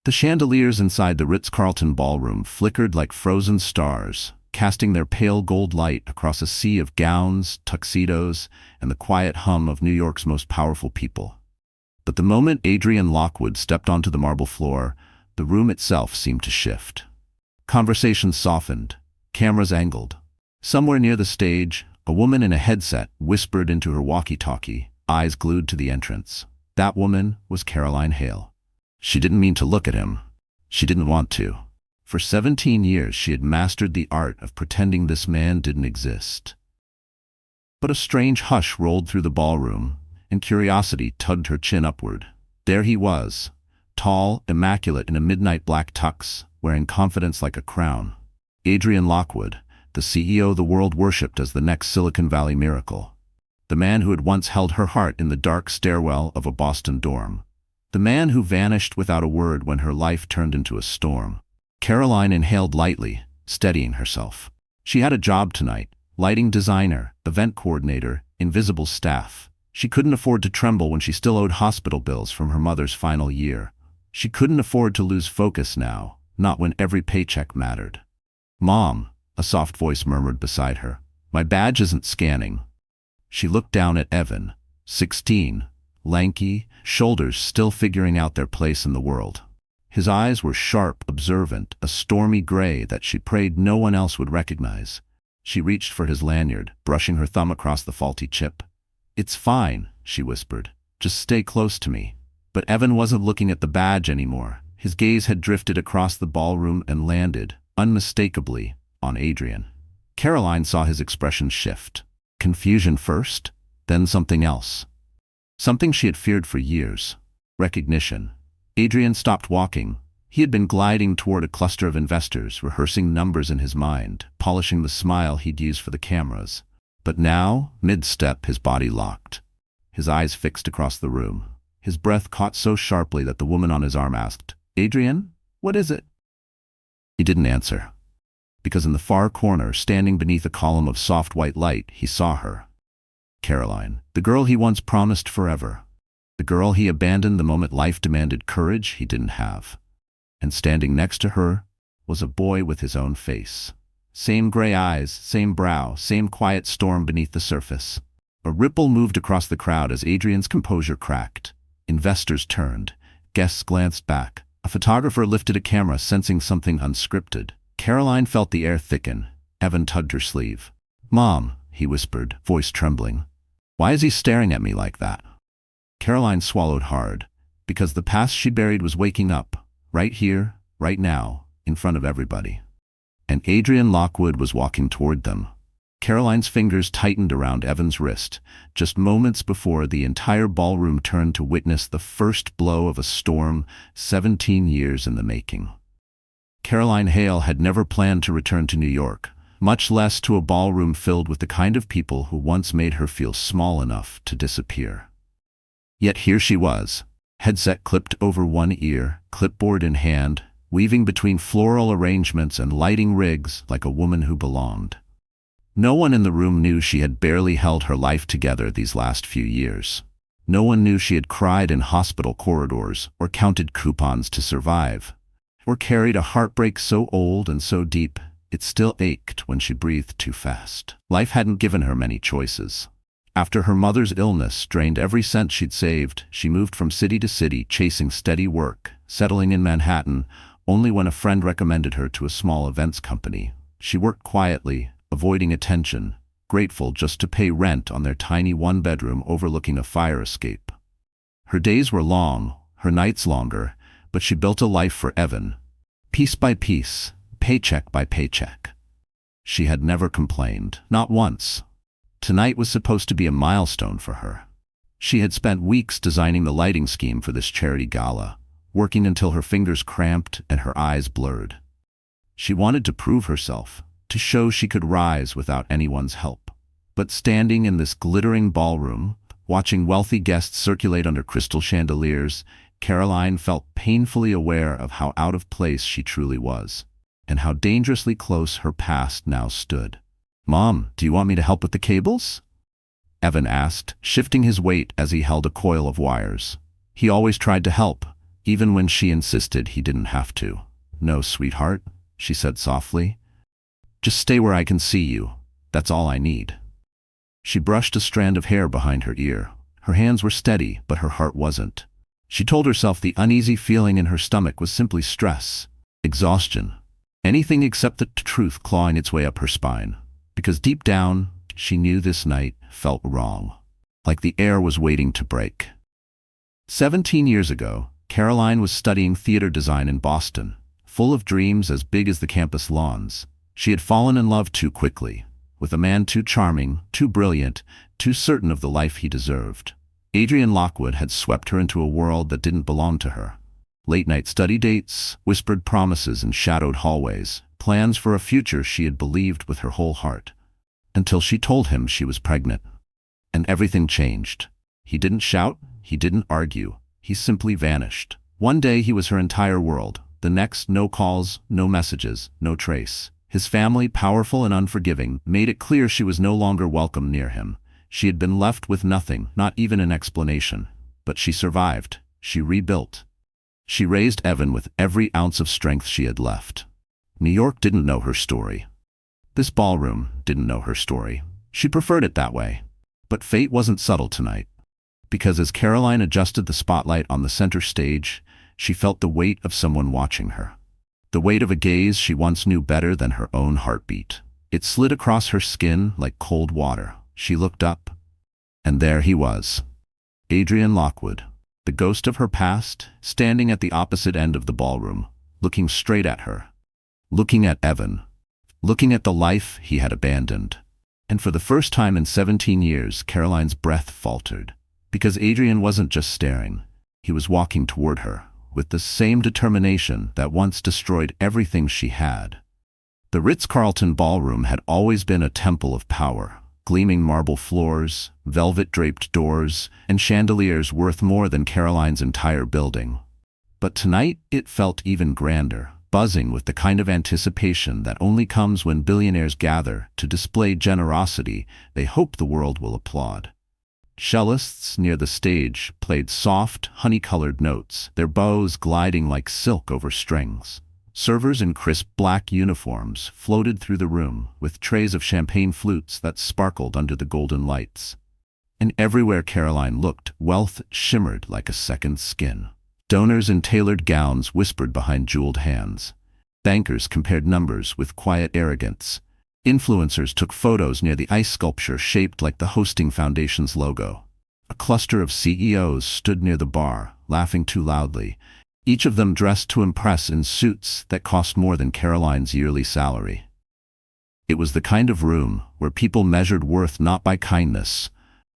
The chandeliers inside the Ritz-Carlton ballroom flickered like frozen stars, casting their pale gold light across a sea of gowns, tuxedos, and the quiet hum of New York's most powerful people. But the moment Adrian Lockwood stepped onto the marble floor, the room itself seemed to shift. Conversations softened, cameras angled. Somewhere near the stage, a woman in a headset whispered into her walkie-talkie, eyes glued to the entrance. That woman was Caroline Hale. She didn't mean to look at him. She didn't want to. For 17 years she had mastered the art of pretending this man didn't exist. But a strange hush rolled through the ballroom, and curiosity tugged her chin upward. There he was, tall, immaculate in a midnight black tux, wearing confidence like a crown. Adrian Lockwood, the CEO the world worshipped as the next Silicon Valley miracle. The man who had once held her heart in the dark stairwell of a Boston dorm. The man who vanished without a word when her life turned into a storm. Caroline inhaled lightly, steadying herself. She had a job tonight: lighting designer, event coordinator, invisible staff. She couldn't afford to tremble when she still owed hospital bills from her mother's final year. She couldn't afford to lose focus now, not when every paycheck mattered. "Mom," a soft voice murmured beside her, "my badge isn't scanning." She looked down at Evan, 16, lanky, shoulders still figuring out their place in the world. His eyes were sharp, observant, a stormy gray that she prayed no one else would recognize. She reached for his lanyard, brushing her thumb across the faulty chip. "It's fine," she whispered. "Just stay close to me." But Evan wasn't looking at the badge anymore. His gaze had drifted across the ballroom and landed, unmistakably, on Adrian. Caroline saw his expression shift. Confusion first, then something else. Something she had feared for years. Recognition. Adrian stopped walking. He had been gliding toward a cluster of investors, rehearsing numbers in his mind, polishing the smile he'd use for the cameras. But now, mid-step, his body locked. His eyes fixed across the room. His breath caught so sharply that the woman on his arm asked, "Adrian, what is it?" He didn't answer. Because in the far corner, standing beneath a column of soft white light, he saw her. Caroline, the girl he once promised forever. The girl he abandoned the moment life demanded courage he didn't have. And standing next to her was a boy with his own face. Same gray eyes, same brow, same quiet storm beneath the surface. A ripple moved across the crowd as Adrian's composure cracked. Investors turned. Guests glanced back. A photographer lifted a camera, sensing something unscripted. Caroline felt the air thicken. Evan tugged her sleeve. "Mom," he whispered, voice trembling. "Why is he staring at me like that?" Caroline swallowed hard, because the past she buried was waking up, right here, right now, in front of everybody. And Adrian Lockwood was walking toward them. Caroline's fingers tightened around Evan's wrist, just moments before the entire ballroom turned to witness the first blow of a storm 17 years in the making. Caroline Hale had never planned to return to New York, much less to a ballroom filled with the kind of people who once made her feel small enough to disappear. Yet here she was, headset clipped over one ear, clipboard in hand, weaving between floral arrangements and lighting rigs like a woman who belonged. No one in the room knew she had barely held her life together these last few years. No one knew she had cried in hospital corridors, or counted coupons to survive, or carried a heartbreak so old and so deep it still ached when she breathed too fast. Life hadn't given her many choices. After her mother's illness drained every cent she'd saved, she moved from city to city, chasing steady work, settling in Manhattan only when a friend recommended her to a small events company. She worked quietly, avoiding attention, grateful just to pay rent on their tiny one-bedroom overlooking a fire escape. Her days were long, her nights longer, but she built a life for Evan, piece by piece, paycheck by paycheck. She had never complained, not once. Tonight was supposed to be a milestone for her. She had spent weeks designing the lighting scheme for this charity gala, working until her fingers cramped and her eyes blurred. She wanted to prove herself, to show she could rise without anyone's help. But standing in this glittering ballroom, watching wealthy guests circulate under crystal chandeliers, Caroline felt painfully aware of how out of place she truly was, and how dangerously close her past now stood. "Mom, do you want me to help with the cables?" Evan asked, shifting his weight as he held a coil of wires. He always tried to help, even when she insisted he didn't have to. "No, sweetheart," she said softly. "Just stay where I can see you. That's all I need." She brushed a strand of hair behind her ear. Her hands were steady, but her heart wasn't. She told herself the uneasy feeling in her stomach was simply stress, exhaustion, anything except the truth clawing its way up her spine. Because deep down, she knew this night felt wrong, like the air was waiting to break. 17 years ago, Caroline was studying theater design in Boston, full of dreams as big as the campus lawns. She had fallen in love too quickly, with a man too charming, too brilliant, too certain of the life he deserved. Adrian Lockwood had swept her into a world that didn't belong to her. Late-night study dates, whispered promises in shadowed hallways, plans for a future she had believed with her whole heart. Until she told him she was pregnant. And everything changed. He didn't shout, he didn't argue, he simply vanished. One day he was her entire world, the next no calls, no messages, no trace. His family, powerful and unforgiving, made it clear she was no longer welcome near him. She had been left with nothing, not even an explanation. But she survived. She rebuilt. She raised Evan with every ounce of strength she had left. New York didn't know her story. This ballroom didn't know her story. She preferred it that way. But fate wasn't subtle tonight. Because as Caroline adjusted the spotlight on the center stage, she felt the weight of someone watching her. The weight of a gaze she once knew better than her own heartbeat. It slid across her skin like cold water. She looked up, and there he was. Adrian Lockwood, the ghost of her past, standing at the opposite end of the ballroom, looking straight at her. Looking at Evan. Looking at the life he had abandoned. And for the first time in 17 years, Caroline's breath faltered. Because Adrian wasn't just staring. He was walking toward her, with the same determination that once destroyed everything she had. The Ritz-Carlton ballroom had always been a temple of power. Gleaming marble floors, velvet-draped doors, and chandeliers worth more than Caroline's entire building. But tonight it felt even grander, buzzing with the kind of anticipation that only comes when billionaires gather to display generosity they hope the world will applaud. Cellists near the stage played soft, honey-colored notes, their bows gliding like silk over strings. Servers in crisp black uniforms floated through the room with trays of champagne flutes that sparkled under the golden lights. And everywhere Caroline looked, wealth shimmered like a second skin. Donors in tailored gowns whispered behind jeweled hands. Bankers compared numbers with quiet arrogance. Influencers took photos near the ice sculpture shaped like the hosting foundation's logo. A cluster of CEOs stood near the bar, laughing too loudly, each of them dressed to impress in suits that cost more than Caroline's yearly salary. It was the kind of room where people measured worth not by kindness,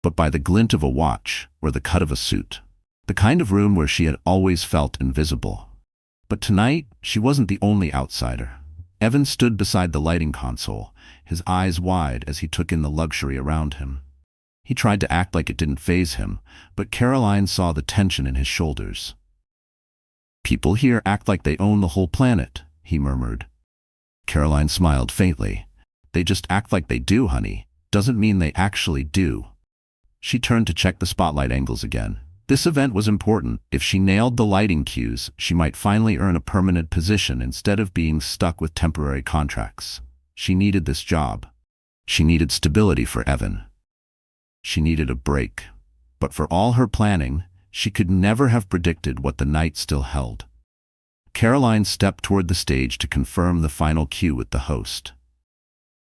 but by the glint of a watch or the cut of a suit. The kind of room where she had always felt invisible. But tonight, she wasn't the only outsider. Evan stood beside the lighting console, his eyes wide as he took in the luxury around him. He tried to act like it didn't faze him, but Caroline saw the tension in his shoulders. "People here act like they own the whole planet," he murmured. Caroline smiled faintly. "They just act like they do, honey. Doesn't mean they actually do." She turned to check the spotlight angles again. This event was important. If she nailed the lighting cues, she might finally earn a permanent position instead of being stuck with temporary contracts. She needed this job. She needed stability for Evan. She needed a break. But for all her planning, she could never have predicted what the night still held. Caroline stepped toward the stage to confirm the final cue with the host.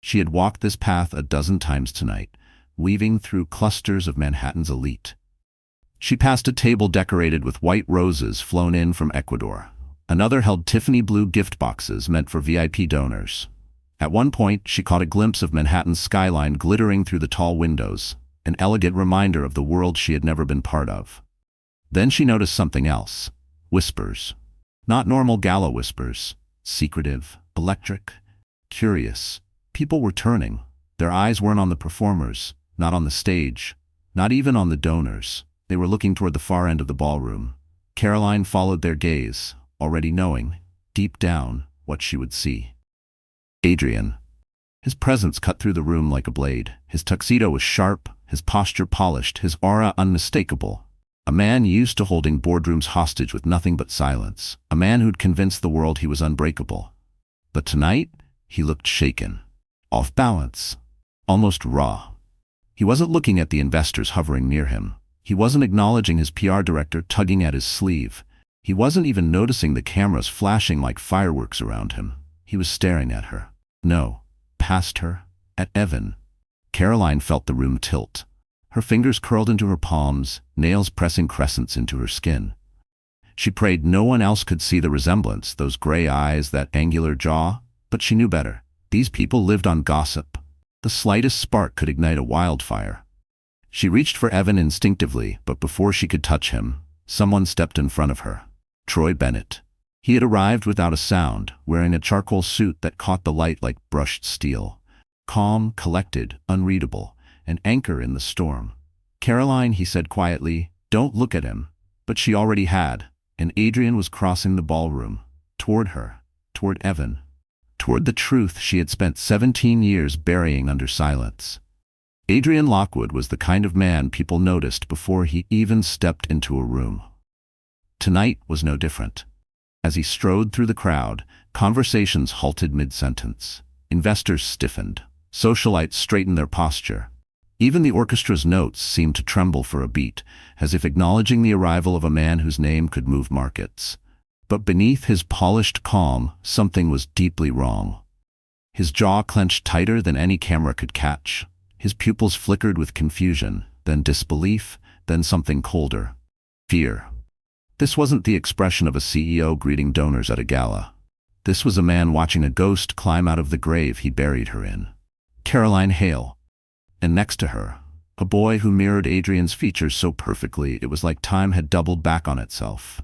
She had walked this path a dozen times tonight, weaving through clusters of Manhattan's elite. She passed a table decorated with white roses flown in from Ecuador. Another held Tiffany blue gift boxes meant for VIP donors. At one point, she caught a glimpse of Manhattan's skyline glittering through the tall windows, an elegant reminder of the world she had never been part of. Then she noticed something else. Whispers. Not normal gala whispers. Secretive, electric, curious. People were turning. Their eyes weren't on the performers, not on the stage, not even on the donors. They were looking toward the far end of the ballroom. Caroline followed their gaze, already knowing, deep down, what she would see. Adrian. His presence cut through the room like a blade. His tuxedo was sharp, his posture polished, his aura unmistakable. A man used to holding boardrooms hostage with nothing but silence. A man who'd convinced the world he was unbreakable. But tonight, he looked shaken. Off balance. Almost raw. He wasn't looking at the investors hovering near him. He wasn't acknowledging his PR director tugging at his sleeve. He wasn't even noticing the cameras flashing like fireworks around him. He was staring at her. No, past her, at Evan. Caroline felt the room tilt. Her fingers curled into her palms, nails pressing crescents into her skin. She prayed no one else could see the resemblance, those gray eyes, that angular jaw, but she knew better. These people lived on gossip. The slightest spark could ignite a wildfire. She reached for Evan instinctively, but before she could touch him, someone stepped in front of her. Troy Bennett. He had arrived without a sound, wearing a charcoal suit that caught the light like brushed steel. Calm, collected, unreadable, an anchor in the storm. "Caroline," he said quietly, "don't look at him." But she already had, and Adrian was crossing the ballroom, toward her, toward Evan, toward the truth she had spent 17 years burying under silence. Adrian Lockwood was the kind of man people noticed before he even stepped into a room. Tonight was no different. As he strode through the crowd, conversations halted mid-sentence. Investors stiffened. Socialites straightened their posture. Even the orchestra's notes seemed to tremble for a beat, as if acknowledging the arrival of a man whose name could move markets. But beneath his polished calm, something was deeply wrong. His jaw clenched tighter than any camera could catch. His pupils flickered with confusion, then disbelief, then something colder. Fear. This wasn't the expression of a CEO greeting donors at a gala. This was a man watching a ghost climb out of the grave he buried her in. Caroline Hale. And next to her, a boy who mirrored Adrian's features so perfectly it was like time had doubled back on itself.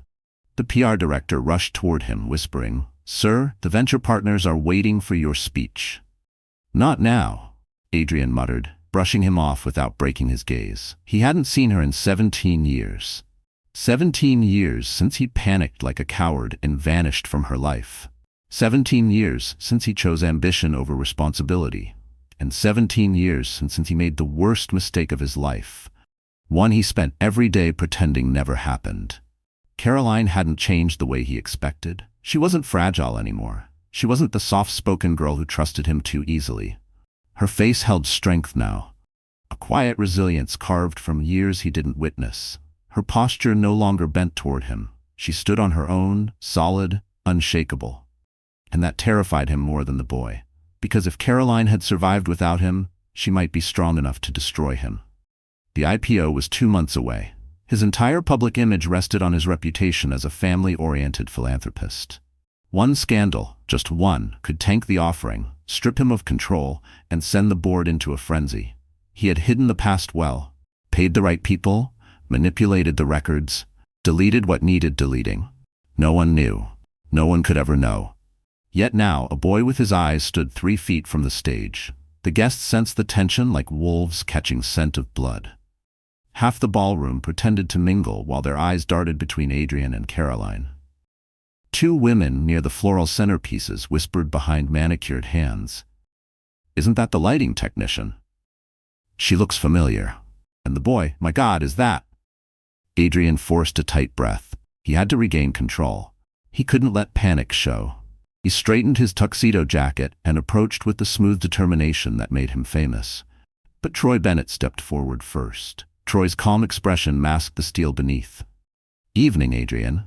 The PR director rushed toward him, whispering, "Sir, the venture partners are waiting for your speech." "Not now," Adrian muttered, brushing him off without breaking his gaze. He hadn't seen her in 17 years. 17 years since he panicked like a coward and vanished from her life. 17 years since he chose ambition over responsibility. And 17 years since he made the worst mistake of his life. One he spent every day pretending never happened. Caroline hadn't changed the way he expected. She wasn't fragile anymore. She wasn't the soft-spoken girl who trusted him too easily. Her face held strength now. A quiet resilience carved from years he didn't witness. Her posture no longer bent toward him. She stood on her own, solid, unshakable. And that terrified him more than the boy. Because if Caroline had survived without him, she might be strong enough to destroy him. The IPO was 2 months away. His entire public image rested on his reputation as a family-oriented philanthropist. One scandal, just one, could tank the offering, strip him of control, and send the board into a frenzy. He had hidden the past well, paid the right people, manipulated the records, deleted what needed deleting. No one knew. No one could ever know. Yet now, a boy with his eyes stood 3 feet from the stage. The guests sensed the tension like wolves catching scent of blood. Half the ballroom pretended to mingle while their eyes darted between Adrian and Caroline. 2 women near the floral centerpieces whispered behind manicured hands. "Isn't that the lighting technician?" "She looks familiar." And the boy, "My God, is that?" Adrian forced a tight breath. He had to regain control. He couldn't let panic show. He straightened his tuxedo jacket and approached with the smooth determination that made him famous. But Troy Bennett stepped forward first. Troy's calm expression masked the steel beneath. "Evening, Adrian."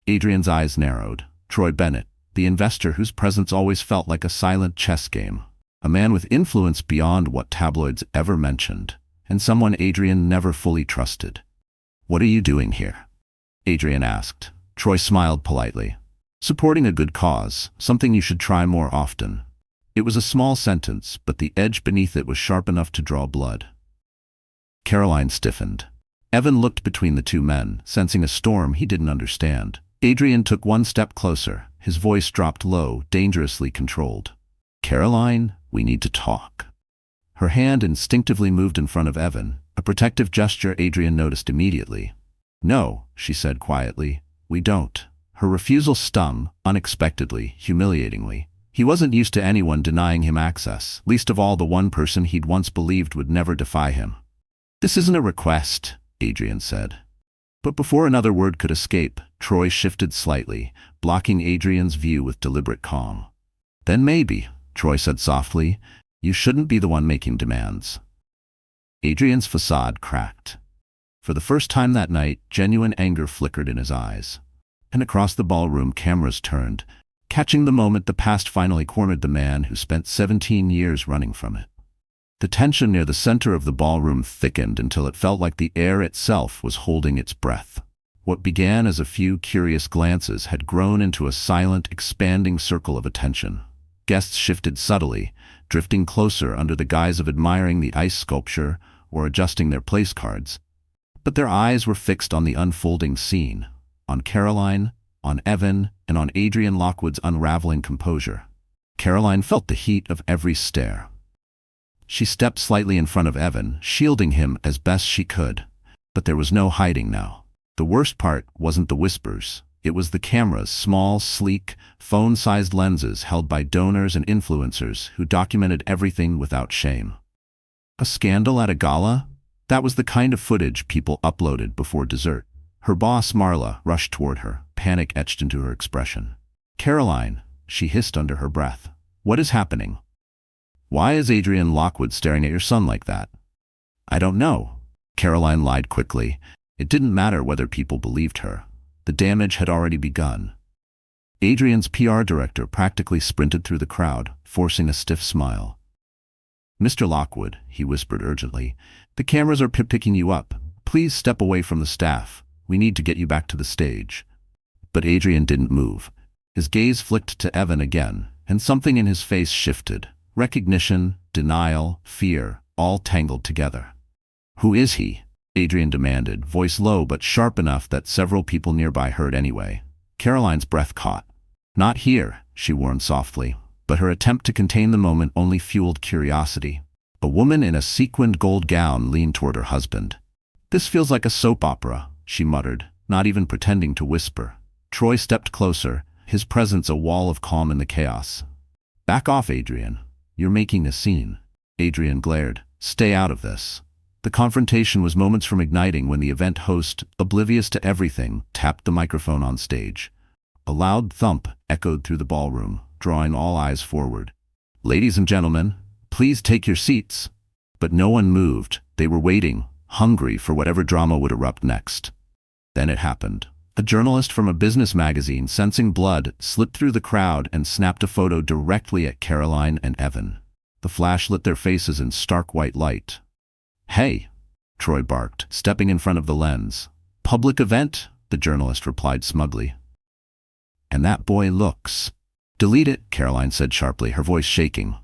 Adrian's eyes narrowed. Troy Bennett, the investor whose presence always felt like a silent chess game. A man with influence beyond what tabloids ever mentioned, and someone Adrian never fully trusted. "What are you doing here?" Adrian asked. Troy smiled politely. "Supporting a good cause, something you should try more often." It was a small sentence, but the edge beneath it was sharp enough to draw blood. Caroline stiffened. Evan looked between the 2 men, sensing a storm he didn't understand. Adrian took 1 step closer. His voice dropped low, dangerously controlled. "Caroline, we need to talk." Her hand instinctively moved in front of Evan, a protective gesture Adrian noticed immediately. "No," she said quietly, "we don't." Her refusal stung, unexpectedly, humiliatingly. He wasn't used to anyone denying him access, least of all the one person he'd once believed would never defy him. "This isn't a request," Adrian said. But before another word could escape, Troy shifted slightly, blocking Adrian's view with deliberate calm. "Then maybe," Troy said softly, "you shouldn't be the one making demands." Adrian's facade cracked. For the first time that night, genuine anger flickered in his eyes. And across the ballroom, cameras turned, catching the moment the past finally cornered the man who spent 17 years running from it. The tension near the center of the ballroom thickened until it felt like the air itself was holding its breath. What began as a few curious glances had grown into a silent, expanding circle of attention. Guests shifted subtly, drifting closer under the guise of admiring the ice sculpture or adjusting their place cards. But their eyes were fixed on the unfolding scene, on Caroline, on Evan, and on Adrian Lockwood's unraveling composure. Caroline felt the heat of every stare. She stepped slightly in front of Evan, shielding him as best she could. But there was no hiding now. The worst part wasn't the whispers. It was the cameras, small, sleek, phone-sized lenses held by donors and influencers who documented everything without shame. A scandal at a gala? That was the kind of footage people uploaded before dessert. Her boss, Marla, rushed toward her, panic etched into her expression. "Caroline," she hissed under her breath. "What is happening? Why is Adrian Lockwood staring at your son like that?" "I don't know." Caroline lied quickly. It didn't matter whether people believed her. The damage had already begun. Adrian's PR director practically sprinted through the crowd, forcing a stiff smile. "Mr. Lockwood," he whispered urgently, "the cameras are picking you up. Please step away from the staff. We need to get you back to the stage." But Adrian didn't move. His gaze flicked to Evan again, and something in his face shifted. Recognition, denial, fear, all tangled together. "Who is he?" Adrian demanded, voice low but sharp enough that several people nearby heard anyway. Caroline's breath caught. "Not here," she warned softly, but her attempt to contain the moment only fueled curiosity. A woman in a sequined gold gown leaned toward her husband. "This feels like a soap opera," she muttered, not even pretending to whisper. Troy stepped closer, his presence a wall of calm in the chaos. "Back off, Adrian. You're making a scene." Adrian glared. "Stay out of this." The confrontation was moments from igniting when the event host, oblivious to everything, tapped the microphone on stage. A loud thump echoed through the ballroom, drawing all eyes forward. "Ladies and gentlemen, please take your seats." But no one moved. They were waiting, hungry for whatever drama would erupt next. Then it happened. A journalist from a business magazine, sensing blood, slipped through the crowd and snapped a photo directly at Caroline and Evan. The flash lit their faces in stark white light. "Hey," Troy barked, stepping in front of the lens. "Public event," the journalist replied smugly. "And that boy looks—" "Delete it," Caroline said sharply, her voice shaking.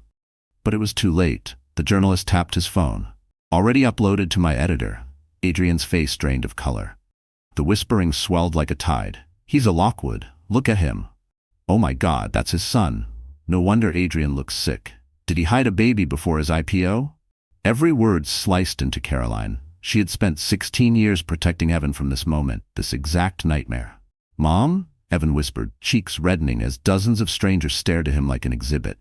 But it was too late. The journalist tapped his phone. "Already uploaded to my editor." Adrian's face drained of color. The whispering swelled like a tide. "He's a Lockwood. Look at him. Oh my God, that's his son. No wonder Adrian looks sick. Did he hide a baby before his IPO?" Every word sliced into Caroline. She had spent 16 years protecting Evan from this moment, this exact nightmare. "Mom?" Evan whispered, cheeks reddening as dozens of strangers stared at him like an exhibit.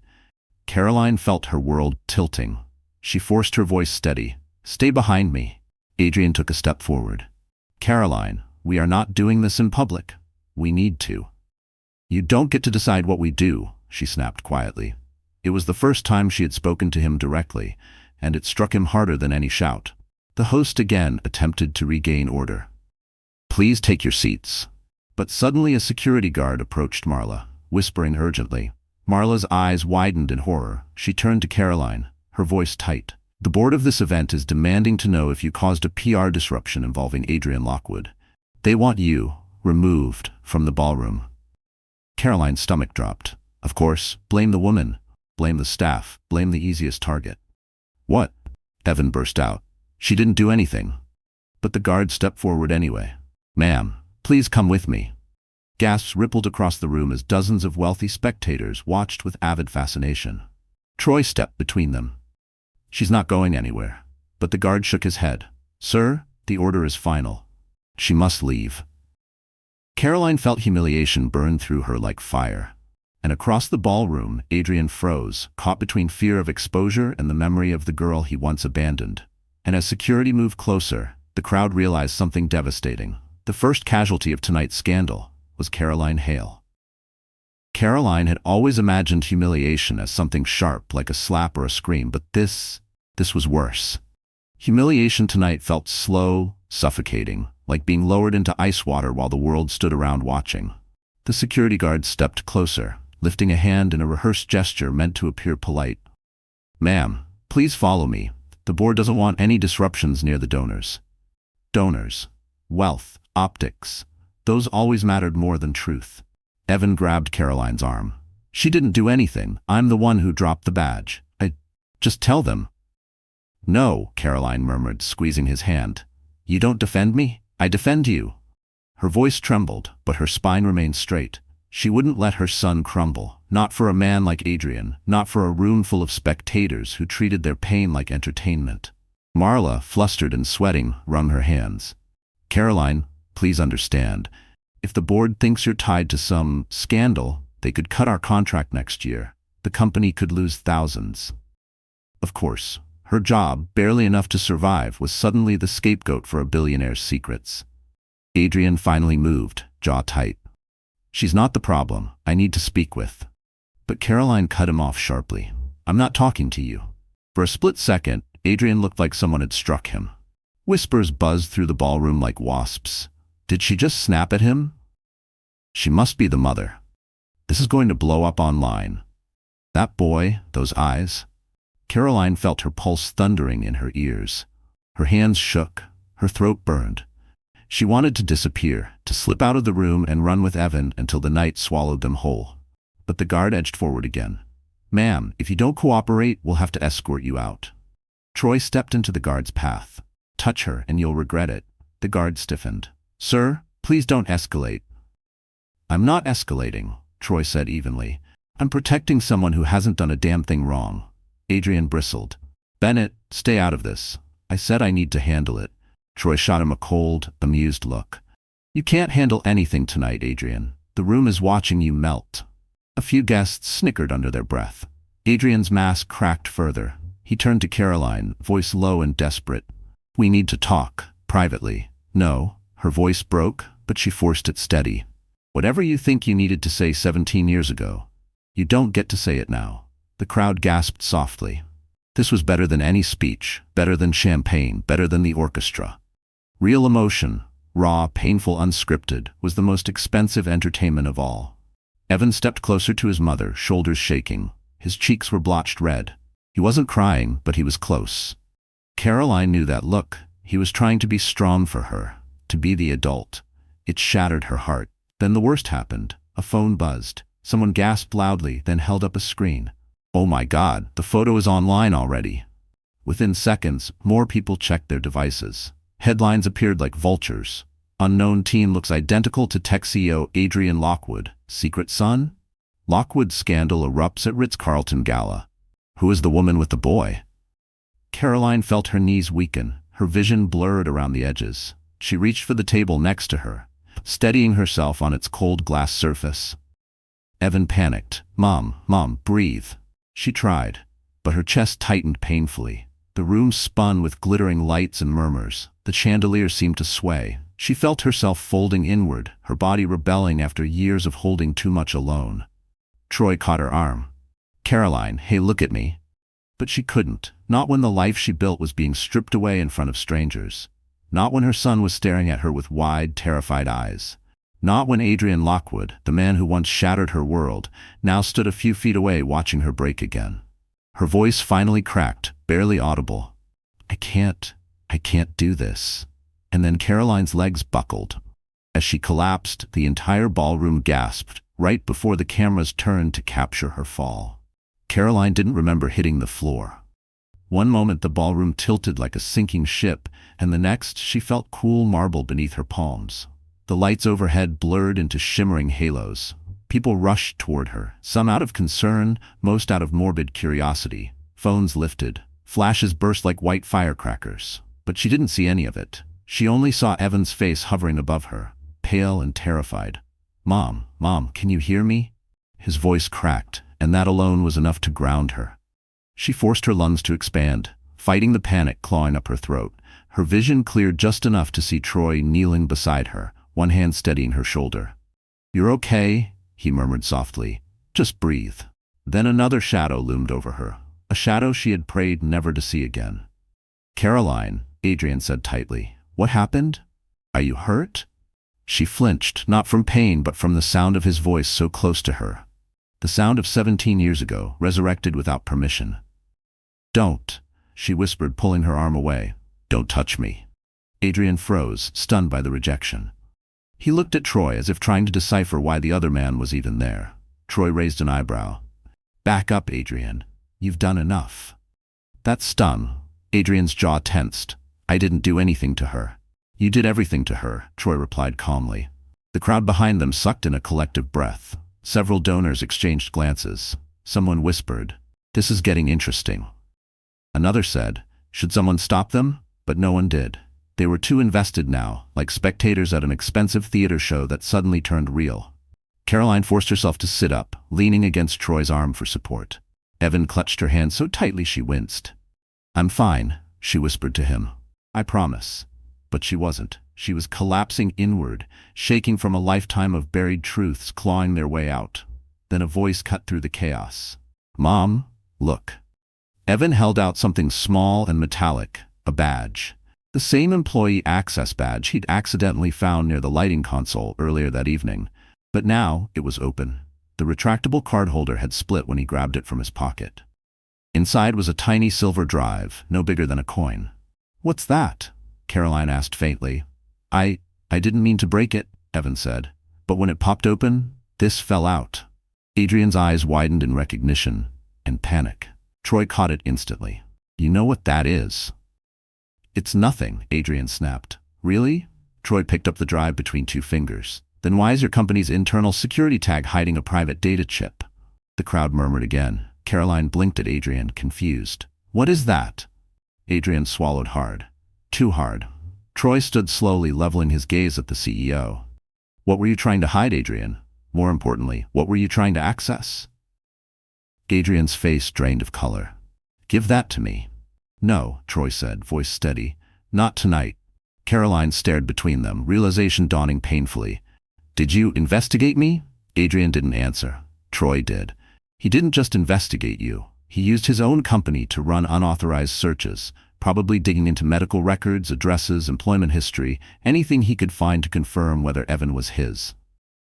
Caroline felt her world tilting. She forced her voice steady. "Stay behind me." Adrian took a step forward. "Caroline, we are not doing this in public. We need to." "You don't get to decide what we do," she snapped quietly. It was the first time she had spoken to him directly, and it struck him harder than any shout. The host again attempted to regain order. "Please take your seats." But suddenly a security guard approached Marla, whispering urgently. Marla's eyes widened in horror. She turned to Caroline, her voice tight. "The board of this event is demanding to know if you caused a PR disruption involving Adrian Lockwood. They want you removed from the ballroom." Caroline's stomach dropped. Of course, blame the woman, blame the staff, blame the easiest target. "What?" Evan burst out. "She didn't do anything." But the guard stepped forward anyway. "Ma'am, please come with me." Gasps rippled across the room as dozens of wealthy spectators watched with avid fascination. Troy stepped between them. "She's not going anywhere." But the guard shook his head. "Sir, the order is final. She must leave." Caroline felt humiliation burn through her like fire. And across the ballroom, Adrian froze, caught between fear of exposure and the memory of the girl he once abandoned. And as security moved closer, the crowd realized something devastating. The first casualty of tonight's scandal was Caroline Hale. Caroline had always imagined humiliation as something sharp, like a slap or a scream, but this was worse. Humiliation tonight felt slow, suffocating, like being lowered into ice water while the world stood around watching. The security guard stepped closer, lifting a hand in a rehearsed gesture meant to appear polite. "Ma'am, please follow me. The board doesn't want any disruptions near the donors." Donors, wealth, optics, those always mattered more than truth. Evan grabbed Caroline's arm. "She didn't do anything. I'm the one who dropped the badge. Just tell them." "No," Caroline murmured, squeezing his hand. "You don't defend me? I defend you." Her voice trembled, but her spine remained straight. She wouldn't let her son crumble, not for a man like Adrian, not for a room full of spectators who treated their pain like entertainment. Marla, flustered and sweating, wrung her hands. "Caroline, please understand. If the board thinks you're tied to some scandal, they could cut our contract next year. The company could lose thousands." Of course, her job, barely enough to survive, was suddenly the scapegoat for a billionaire's secrets. Adrian finally moved, jaw tight. "She's not the problem. I need to speak with." But Caroline cut him off sharply. "I'm not talking to you." For a split second, Adrian looked like someone had struck him. Whispers buzzed through the ballroom like wasps. Did she just snap at him? She must be the mother. This is going to blow up online. That boy, those eyes. Caroline felt her pulse thundering in her ears. Her hands shook, her throat burned. She wanted to disappear, to slip out of the room and run with Evan until the night swallowed them whole. But the guard edged forward again. "Ma'am, if you don't cooperate, we'll have to escort you out." Troy stepped into the guard's path. "Touch her and you'll regret it." The guard stiffened. "Sir, please don't escalate." "I'm not escalating," Troy said evenly. "I'm protecting someone who hasn't done a damn thing wrong." Adrian bristled. "Bennett, stay out of this. I said I need to handle it." Troy shot him a cold, amused look. "You can't handle anything tonight, Adrian. The room is watching you melt." A few guests snickered under their breath. Adrian's mask cracked further. He turned to Caroline, voice low and desperate. "We need to talk, privately." "No." Her voice broke, but she forced it steady. "Whatever you think you needed to say 17 years ago, you don't get to say it now." The crowd gasped softly. This was better than any speech, better than champagne, better than the orchestra. Real emotion, raw, painful, unscripted, was the most expensive entertainment of all. Evan stepped closer to his mother, shoulders shaking. His cheeks were blotched red. He wasn't crying, but he was close. Caroline knew that look. He was trying to be strong for her, to be the adult. It shattered her heart. Then the worst happened. A phone buzzed. Someone gasped loudly, then held up a screen. "Oh my God, the photo is online already." Within seconds, more people checked their devices. Headlines appeared like vultures. "Unknown teen looks identical to tech CEO Adrian Lockwood. Secret son?" "Lockwood scandal erupts at Ritz-Carlton gala." "Who is the woman with the boy?" Caroline felt her knees weaken, her vision blurred around the edges. She reached for the table next to her, steadying herself on its cold glass surface. Evan panicked. Mom, breathe." She tried, but her chest tightened painfully. The room spun with glittering lights and murmurs. The chandelier seemed to sway. She felt herself folding inward, her body rebelling after years of holding too much alone. Troy caught her arm. "Caroline, hey, look at me." But she couldn't, not when the life she built was being stripped away in front of strangers. Not when her son was staring at her with wide, terrified eyes. Not when Adrian Lockwood, the man who once shattered her world, now stood a few feet away watching her break again. Her voice finally cracked, barely audible. I can't do this." And then Caroline's legs buckled. As she collapsed, the entire ballroom gasped, right before the cameras turned to capture her fall. Caroline didn't remember hitting the floor. One moment the ballroom tilted like a sinking ship, and the next she felt cool marble beneath her palms. The lights overhead blurred into shimmering halos. People rushed toward her, some out of concern, most out of morbid curiosity. Phones lifted. Flashes burst like white firecrackers. But she didn't see any of it. She only saw Evan's face hovering above her, pale and terrified. Mom, can you hear me?" His voice cracked, and that alone was enough to ground her. She forced her lungs to expand, fighting the panic clawing up her throat. Her vision cleared just enough to see Troy kneeling beside her, one hand steadying her shoulder. "You're okay," he murmured softly. "Just breathe." Then another shadow loomed over her, a shadow she had prayed never to see again. "Caroline," Adrian said tightly, "what happened? Are you hurt?" She flinched, not from pain but from the sound of his voice so close to her. The sound of 17 years ago, resurrected without permission. "Don't," she whispered, pulling her arm away. "Don't touch me." Adrian froze, stunned by the rejection. He looked at Troy as if trying to decipher why the other man was even there. Troy raised an eyebrow. "Back up, Adrian. You've done enough." That stung. Adrian's jaw tensed. "I didn't do anything to her." "You did everything to her," Troy replied calmly. The crowd behind them sucked in a collective breath. Several donors exchanged glances. Someone whispered, "This is getting interesting." Another said, "Should someone stop them?" But no one did. They were too invested now, like spectators at an expensive theater show that suddenly turned real. Caroline forced herself to sit up, leaning against Troy's arm for support. Evan clutched her hand so tightly she winced. "I'm fine," she whispered to him. "I promise." But she wasn't. She was collapsing inward, shaking from a lifetime of buried truths clawing their way out. Then a voice cut through the chaos. "Mom, look." Evan held out something small and metallic, a badge. The same employee access badge he'd accidentally found near the lighting console earlier that evening. But now it was open. The retractable card holder had split when he grabbed it from his pocket. Inside was a tiny silver drive, no bigger than a coin. "What's that?" Caroline asked faintly. I didn't mean to break it," Evan said. "But when it popped open, this fell out." Adrian's eyes widened in recognition and panic. Troy caught it instantly. "You know what that is?" "It's nothing," Adrian snapped. "Really?" Troy picked up the drive between two fingers. "Then why is your company's internal security tag hiding a private data chip?" The crowd murmured again. Caroline blinked at Adrian, confused. "What is that?" Adrian swallowed hard. Too hard. Troy stood slowly, leveling his gaze at the CEO. "What were you trying to hide, Adrian? More importantly, what were you trying to access?" Adrian's face drained of color. "Give that to me." "No," Troy said, voice steady. "Not tonight." Caroline stared between them, realization dawning painfully. "Did you investigate me?" Adrian didn't answer. Troy did. "He didn't just investigate you. He used his own company to run unauthorized searches, probably digging into medical records, addresses, employment history, anything he could find to confirm whether Evan was his."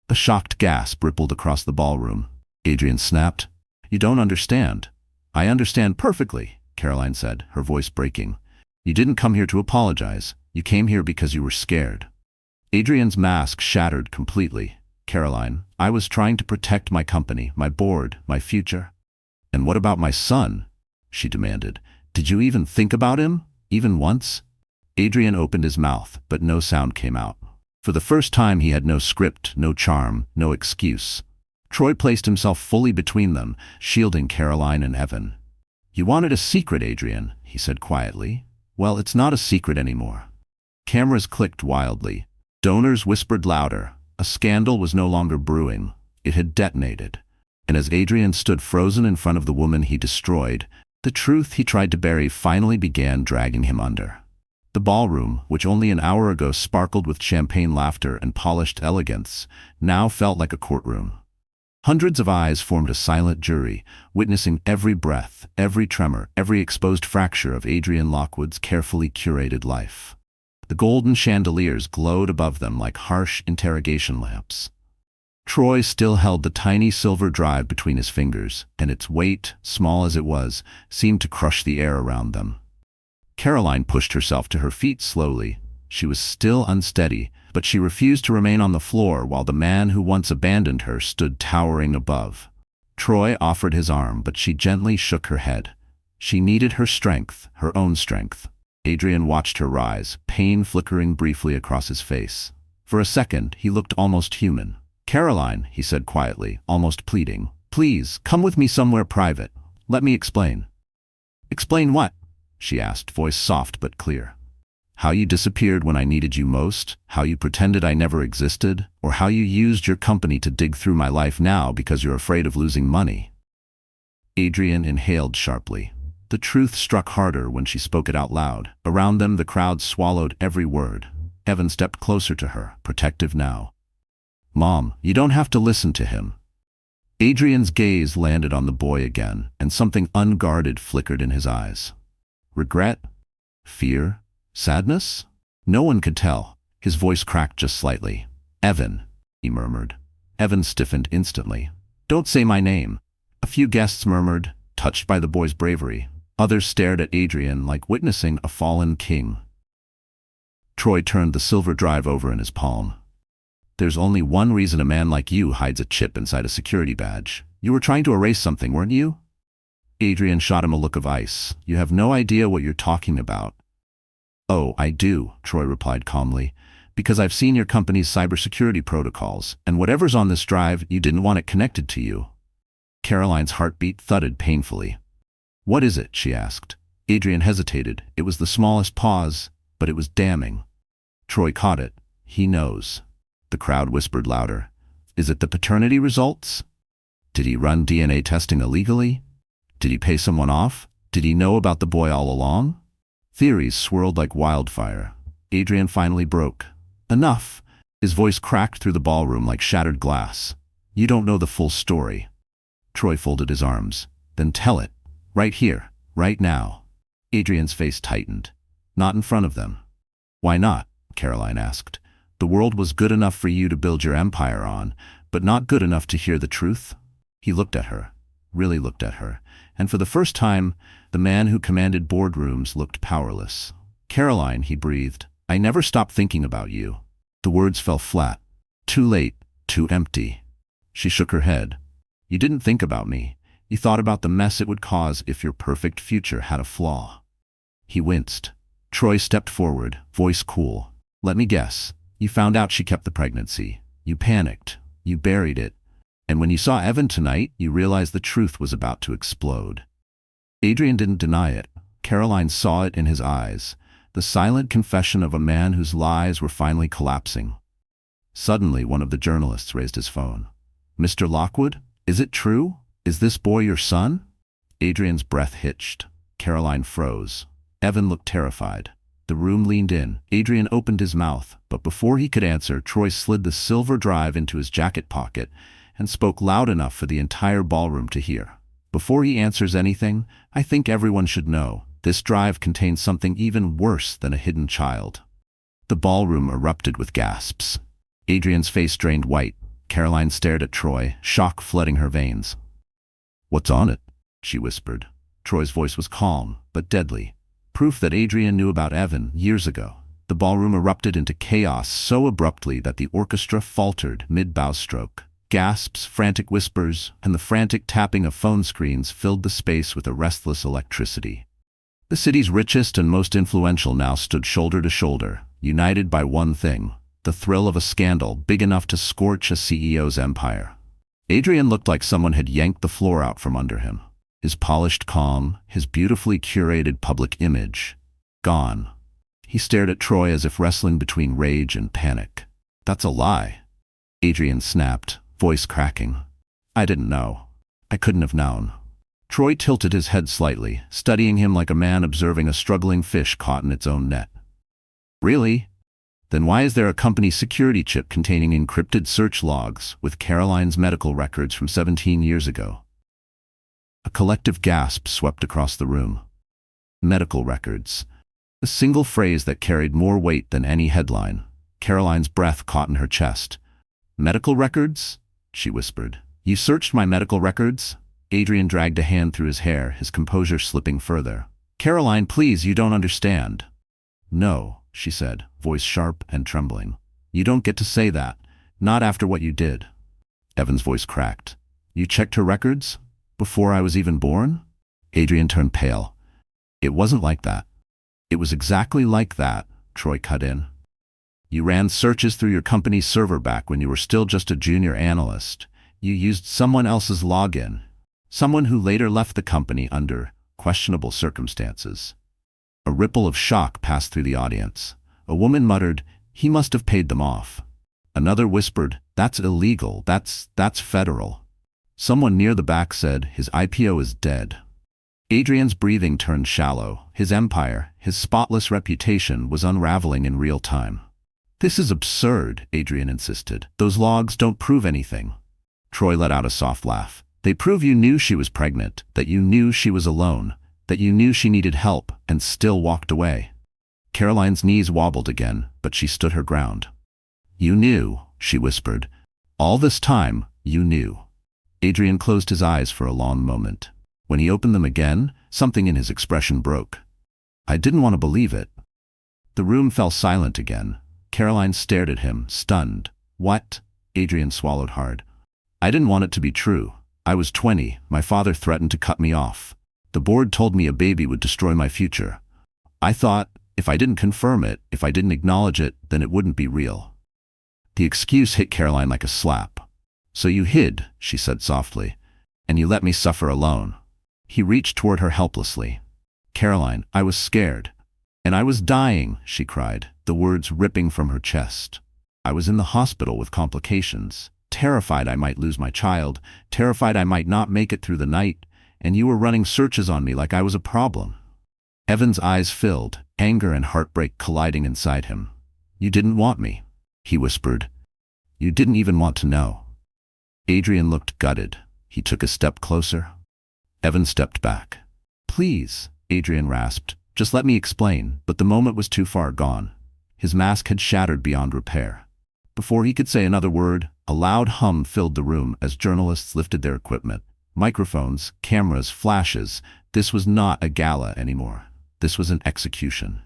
A shocked gasp rippled across the ballroom. Adrian snapped. "You don't understand." "I understand perfectly," Caroline said, her voice breaking. "You didn't come here to apologize. You came here because you were scared." Adrian's mask shattered completely. "Caroline, I was trying to protect my company, my board, my future." "And what about my son?" she demanded. "Did you even think about him? Even once?" Adrian opened his mouth, but no sound came out. For the first time he had no script, no charm, no excuse. Troy placed himself fully between them, shielding Caroline and Evan. "You wanted a secret, Adrian," he said quietly. "Well, it's not a secret anymore." Cameras clicked wildly. Donors whispered louder. A scandal was no longer brewing. It had detonated. And as Adrian stood frozen in front of the woman he destroyed, the truth he tried to bury finally began dragging him under. The ballroom, which only an hour ago sparkled with champagne laughter and polished elegance, now felt like a courtroom. Hundreds of eyes formed a silent jury, witnessing every breath, every tremor, every exposed fracture of Adrian Lockwood's carefully curated life. The golden chandeliers glowed above them like harsh interrogation lamps. Troy still held the tiny silver drive between his fingers, and its weight, small as it was, seemed to crush the air around them. Caroline pushed herself to her feet slowly. She was still unsteady, but she refused to remain on the floor while the man who once abandoned her stood towering above. Troy offered his arm, but she gently shook her head. She needed her strength, her own strength. Adrian watched her rise, pain flickering briefly across his face. For a second, he looked almost human. "Caroline," he said quietly, almost pleading, "please, come with me somewhere private. Let me explain." "Explain what?" she asked, voice soft but clear. "How you disappeared when I needed you most, how you pretended I never existed, or how you used your company to dig through my life now because you're afraid of losing money." Adrian inhaled sharply. The truth struck harder when she spoke it out loud. Around them, the crowd swallowed every word. Evan stepped closer to her, protective now. Mom, you don't have to listen to him. Adrian's gaze landed on the boy again, and something unguarded flickered in his eyes. Regret? Fear? Sadness? No one could tell. His voice cracked just slightly. Evan, he murmured. Evan stiffened instantly. Don't say my name. A few guests murmured, touched by the boy's bravery. Others stared at Adrian like witnessing a fallen king. Troy turned the silver drive over in his palm. There's only one reason a man like you hides a chip inside a security badge. You were trying to erase something, weren't you? Adrian shot him a look of ice. You have no idea what you're talking about. Oh, I do, Troy replied calmly, because I've seen your company's cybersecurity protocols, and whatever's on this drive, you didn't want it connected to you. Caroline's heartbeat thudded painfully. What is it? She asked. Adrian hesitated. It was the smallest pause, but it was damning. Troy caught it. He knows. The crowd whispered louder. Is it the paternity results? Did he run DNA testing illegally? Did he pay someone off? Did he know about the boy all along? Theories swirled like wildfire. Adrian finally broke. Enough! His voice cracked through the ballroom like shattered glass. You don't know the full story. Troy folded his arms. Then tell it. Right here. Right now. Adrian's face tightened. Not in front of them. Why not? Caroline asked. The world was good enough for you to build your empire on, but not good enough to hear the truth? He looked at her. Really looked at her. And for the first time, the man who commanded boardrooms looked powerless. Caroline, he breathed, I never stopped thinking about you. The words fell flat. Too late, too empty. She shook her head. You didn't think about me. You thought about the mess it would cause if your perfect future had a flaw. He winced. Troy stepped forward, voice cool. Let me guess. You found out she kept the pregnancy. You panicked. You buried it. And when you saw Evan tonight, you realized the truth was about to explode. Adrian didn't deny it. Caroline saw it in his eyes, the silent confession of a man whose lies were finally collapsing. Suddenly, one of the journalists raised his phone. Mr. Lockwood, is it true? Is this boy your son? Adrian's breath hitched. Caroline froze. Evan looked terrified. The room leaned in. Adrian opened his mouth, but before he could answer, Troy slid the silver drive into his jacket pocket and spoke loud enough for the entire ballroom to hear. Before he answers anything, I think everyone should know, this drive contains something even worse than a hidden child. The ballroom erupted with gasps. Adrian's face drained white. Caroline stared at Troy, shock flooding her veins. What's on it? She whispered. Troy's voice was calm, but deadly. Proof that Adrian knew about Evan years ago. The ballroom erupted into chaos so abruptly that the orchestra faltered mid-bowstroke. Gasps, frantic whispers, and the frantic tapping of phone screens filled the space with a restless electricity. The city's richest and most influential now stood shoulder to shoulder, united by one thing, the thrill of a scandal big enough to scorch a CEO's empire. Adrian looked like someone had yanked the floor out from under him. His polished calm, his beautifully curated public image, gone. He stared at Troy as if wrestling between rage and panic. That's a lie. Adrian snapped, voice cracking. I didn't know. I couldn't have known. Troy tilted his head slightly, studying him like a man observing a struggling fish caught in its own net. Really? Then why is there a company security chip containing encrypted search logs with Caroline's medical records from 17 years ago? A collective gasp swept across the room. Medical records. A single phrase that carried more weight than any headline. Caroline's breath caught in her chest. Medical records? She whispered. You searched my medical records? Adrian dragged a hand through his hair, his composure slipping further. Caroline, please, you don't understand. No, she said, voice sharp and trembling. You don't get to say that. Not after what you did. Evan's voice cracked. You checked her records? Before I was even born? Adrian turned pale. It wasn't like that. It was exactly like that, Troy cut in. You ran searches through your company's server back when you were still just a junior analyst. You used someone else's login. Someone who later left the company under questionable circumstances. A ripple of shock passed through the audience. A woman muttered, he must have paid them off. Another whispered, that's illegal, that's federal. Someone near the back said, his IPO is dead. Adrian's breathing turned shallow. His empire, his spotless reputation was unraveling in real time. This is absurd, Adrian insisted. Those logs don't prove anything. Troy let out a soft laugh. They prove you knew she was pregnant, that you knew she was alone, that you knew she needed help, and still walked away. Caroline's knees wobbled again, but she stood her ground. You knew, she whispered. All this time, you knew. Adrian closed his eyes for a long moment. When he opened them again, something in his expression broke. I didn't want to believe it. The room fell silent again. Caroline stared at him, stunned. What? Adrian swallowed hard. I didn't want it to be true. I was 20. My father threatened to cut me off. The board told me a baby would destroy my future. I thought, if I didn't confirm it, if I didn't acknowledge it, then it wouldn't be real. The excuse hit Caroline like a slap. So you hid, she said softly, and you let me suffer alone. He reached toward her helplessly. Caroline, I was scared. And I was dying, she cried, the words ripping from her chest. I was in the hospital with complications, terrified I might lose my child, terrified I might not make it through the night, and you were running searches on me like I was a problem. Evan's eyes filled, anger and heartbreak colliding inside him. You didn't want me, he whispered. You didn't even want to know. Adrian looked gutted. He took a step closer. Evan stepped back. Please, Adrian rasped. Just let me explain, but the moment was too far gone. His mask had shattered beyond repair. Before he could say another word, a loud hum filled the room as journalists lifted their equipment. Microphones, cameras, flashes. This was not a gala anymore. This was an execution.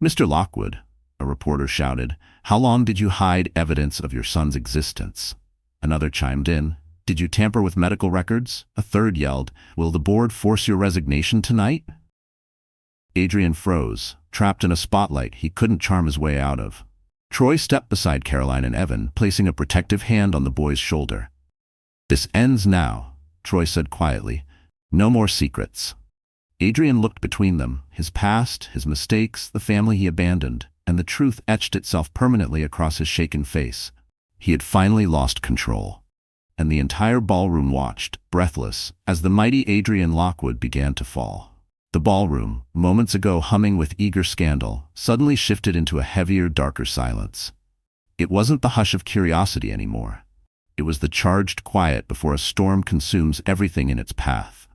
Mr. Lockwood, a reporter shouted, how long did you hide evidence of your son's existence? Another chimed in. Did you tamper with medical records? A third yelled, will the board force your resignation tonight? Adrian froze, trapped in a spotlight he couldn't charm his way out of. Troy stepped beside Caroline and Evan, placing a protective hand on the boy's shoulder. This ends now, Troy said quietly. No more secrets. Adrian looked between them, his past, his mistakes, the family he abandoned, and the truth etched itself permanently across his shaken face. He had finally lost control. And the entire ballroom watched, breathless, as the mighty Adrian Lockwood began to fall. The ballroom, moments ago humming with eager scandal, suddenly shifted into a heavier, darker silence. It wasn't the hush of curiosity anymore. It was the charged quiet before a storm consumes everything in its path.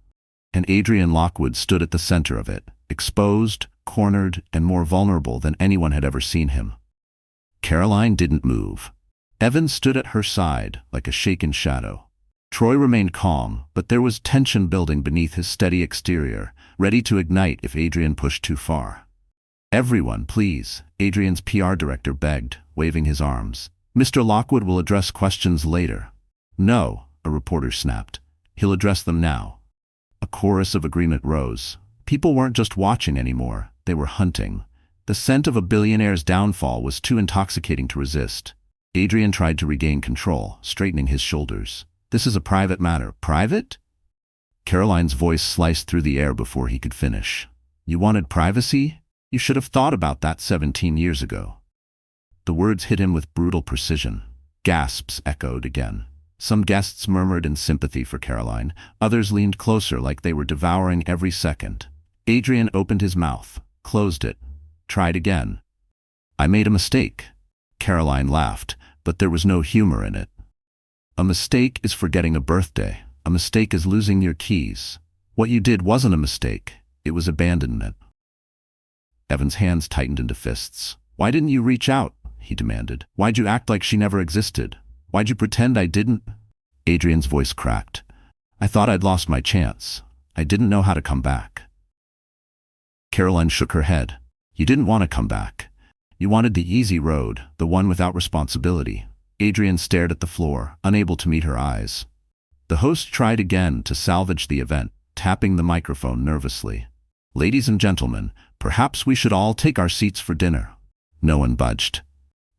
And Adrian Lockwood stood at the center of it, exposed, cornered, and more vulnerable than anyone had ever seen him. Caroline didn't move. Evan stood at her side, like a shaken shadow. Troy remained calm, but there was tension building beneath his steady exterior, ready to ignite if Adrian pushed too far. Everyone, please, Adrian's PR director begged, waving his arms. Mr. Lockwood will address questions later. No, a reporter snapped. He'll address them now. A chorus of agreement rose. People weren't just watching anymore, they were hunting. The scent of a billionaire's downfall was too intoxicating to resist. Adrian tried to regain control, straightening his shoulders. This is a private matter. Private? Caroline's voice sliced through the air before he could finish. You wanted privacy? You should have thought about that 17 years ago. The words hit him with brutal precision. Gasps echoed again. Some guests murmured in sympathy for Caroline. Others leaned closer like they were devouring every second. Adrian opened his mouth, closed it, tried again. I made a mistake. Caroline laughed, but there was no humor in it. A mistake is forgetting a birthday. A mistake is losing your keys. What you did wasn't a mistake. It was abandonment. Evan's hands tightened into fists. Why didn't you reach out? He demanded. Why'd you act like she never existed? Why'd you pretend I didn't? Adrian's voice cracked. I thought I'd lost my chance. I didn't know how to come back. Caroline shook her head. You didn't want to come back. You wanted the easy road, the one without responsibility. Adrian stared at the floor, unable to meet her eyes. The host tried again to salvage the event, tapping the microphone nervously. Ladies and gentlemen, perhaps we should all take our seats for dinner. No one budged.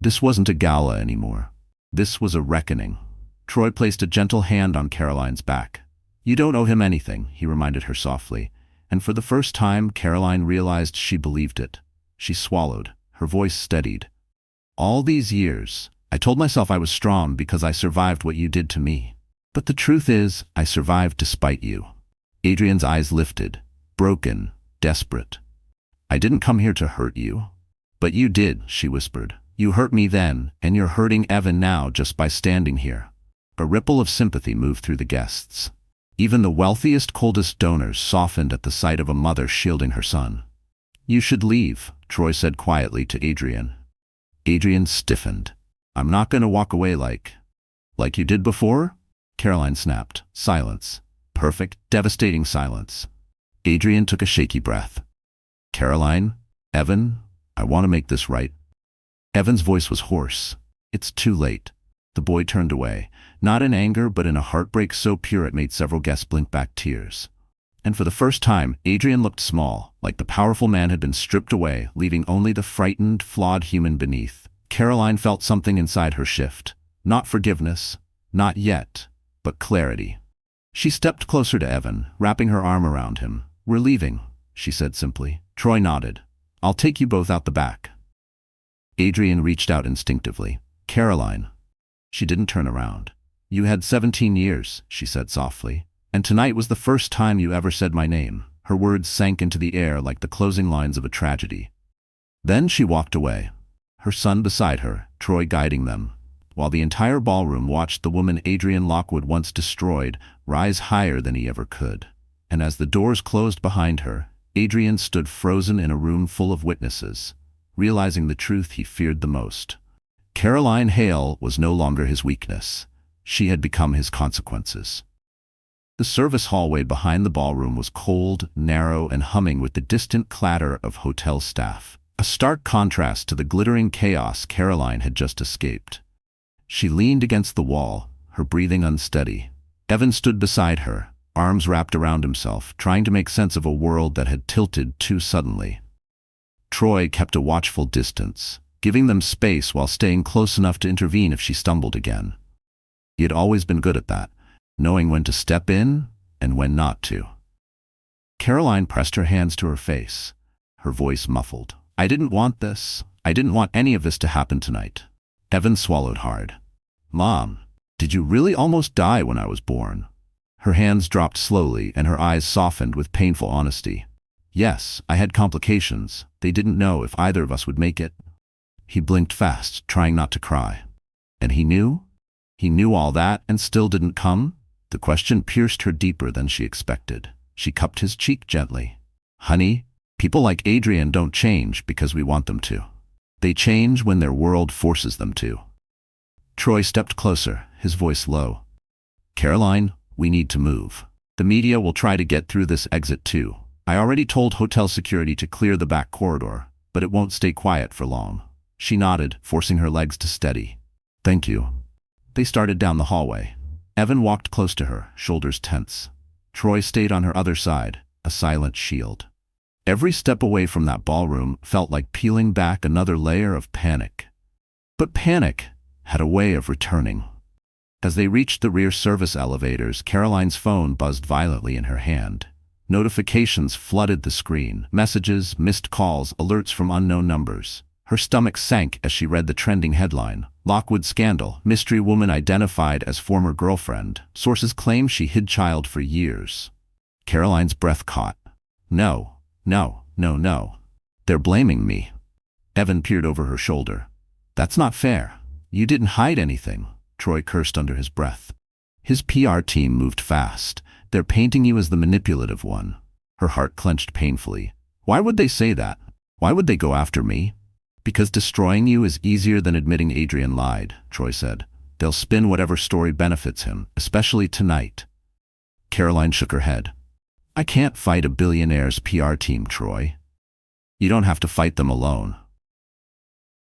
This wasn't a gala anymore. This was a reckoning. Troy placed a gentle hand on Caroline's back. You don't owe him anything, he reminded her softly, and for the first time Caroline realized she believed it. She swallowed, her voice steadied. All these years, I told myself I was strong because I survived what you did to me. But the truth is, I survived despite you. Adrian's eyes lifted, broken, desperate. I didn't come here to hurt you. But you did, she whispered. You hurt me then, and you're hurting Evan now just by standing here. A ripple of sympathy moved through the guests. Even the wealthiest, coldest donors softened at the sight of a mother shielding her son. You should leave, Troy said quietly to Adrian. Adrian stiffened. I'm not going to walk away like you did before? Caroline snapped. Silence. Perfect, devastating silence. Adrian took a shaky breath. Caroline, Evan, I want to make this right. Evan's voice was hoarse. It's too late. The boy turned away, not in anger but in a heartbreak so pure it made several guests blink back tears. And for the first time, Adrian looked small, like the powerful man had been stripped away, leaving only the frightened, flawed human beneath. Caroline felt something inside her shift. Not forgiveness, not yet, but clarity. She stepped closer to Evan, wrapping her arm around him. We're leaving, she said simply. Troy nodded. I'll take you both out the back. Adrian reached out instinctively. Caroline. She didn't turn around. You had 17 years, she said softly. And tonight was the first time you ever said my name. Her words sank into the air like the closing lines of a tragedy. Then she walked away, her son beside her, Troy guiding them, while the entire ballroom watched the woman Adrian Lockwood once destroyed rise higher than he ever could. And as the doors closed behind her, Adrian stood frozen in a room full of witnesses, realizing the truth he feared the most. Caroline Hale was no longer his weakness. She had become his consequences. The service hallway behind the ballroom was cold, narrow, and humming with the distant clatter of hotel staff, a stark contrast to the glittering chaos Caroline had just escaped. She leaned against the wall, her breathing unsteady. Evan stood beside her, arms wrapped around himself, trying to make sense of a world that had tilted too suddenly. Troy kept a watchful distance, giving them space while staying close enough to intervene if she stumbled again. He had always been good at that, knowing when to step in and when not to. Caroline pressed her hands to her face, her voice muffled. I didn't want this. I didn't want any of this to happen tonight. Evan swallowed hard. Mom, did you really almost die when I was born? Her hands dropped slowly and her eyes softened with painful honesty. Yes, I had complications. They didn't know if either of us would make it. He blinked fast, trying not to cry. And he knew? He knew all that and still didn't come? The question pierced her deeper than she expected. She cupped his cheek gently. Honey, people like Adrian don't change because we want them to. They change when their world forces them to. Troy stepped closer, his voice low. Caroline, we need to move. The media will try to get through this exit too. I already told hotel security to clear the back corridor, but it won't stay quiet for long. She nodded, forcing her legs to steady. Thank you. They started down the hallway. Evan walked close to her, shoulders tense. Troy stayed on her other side, a silent shield. Every step away from that ballroom felt like peeling back another layer of panic. But panic had a way of returning. As they reached the rear service elevators, Caroline's phone buzzed violently in her hand. Notifications flooded the screen. Messages, missed calls, alerts from unknown numbers. Her stomach sank as she read the trending headline. Lockwood scandal. Mystery woman identified as former girlfriend. Sources claim she hid child for years. Caroline's breath caught. No. They're blaming me. Evan peered over her shoulder. That's not fair. You didn't hide anything. Troy cursed under his breath. His PR team moved fast. They're painting you as the manipulative one. Her heart clenched painfully. Why would they say that? Why would they go after me? Because destroying you is easier than admitting Adrian lied, Troy said. They'll spin whatever story benefits him, especially tonight. Caroline shook her head. I can't fight a billionaire's PR team, Troy. You don't have to fight them alone.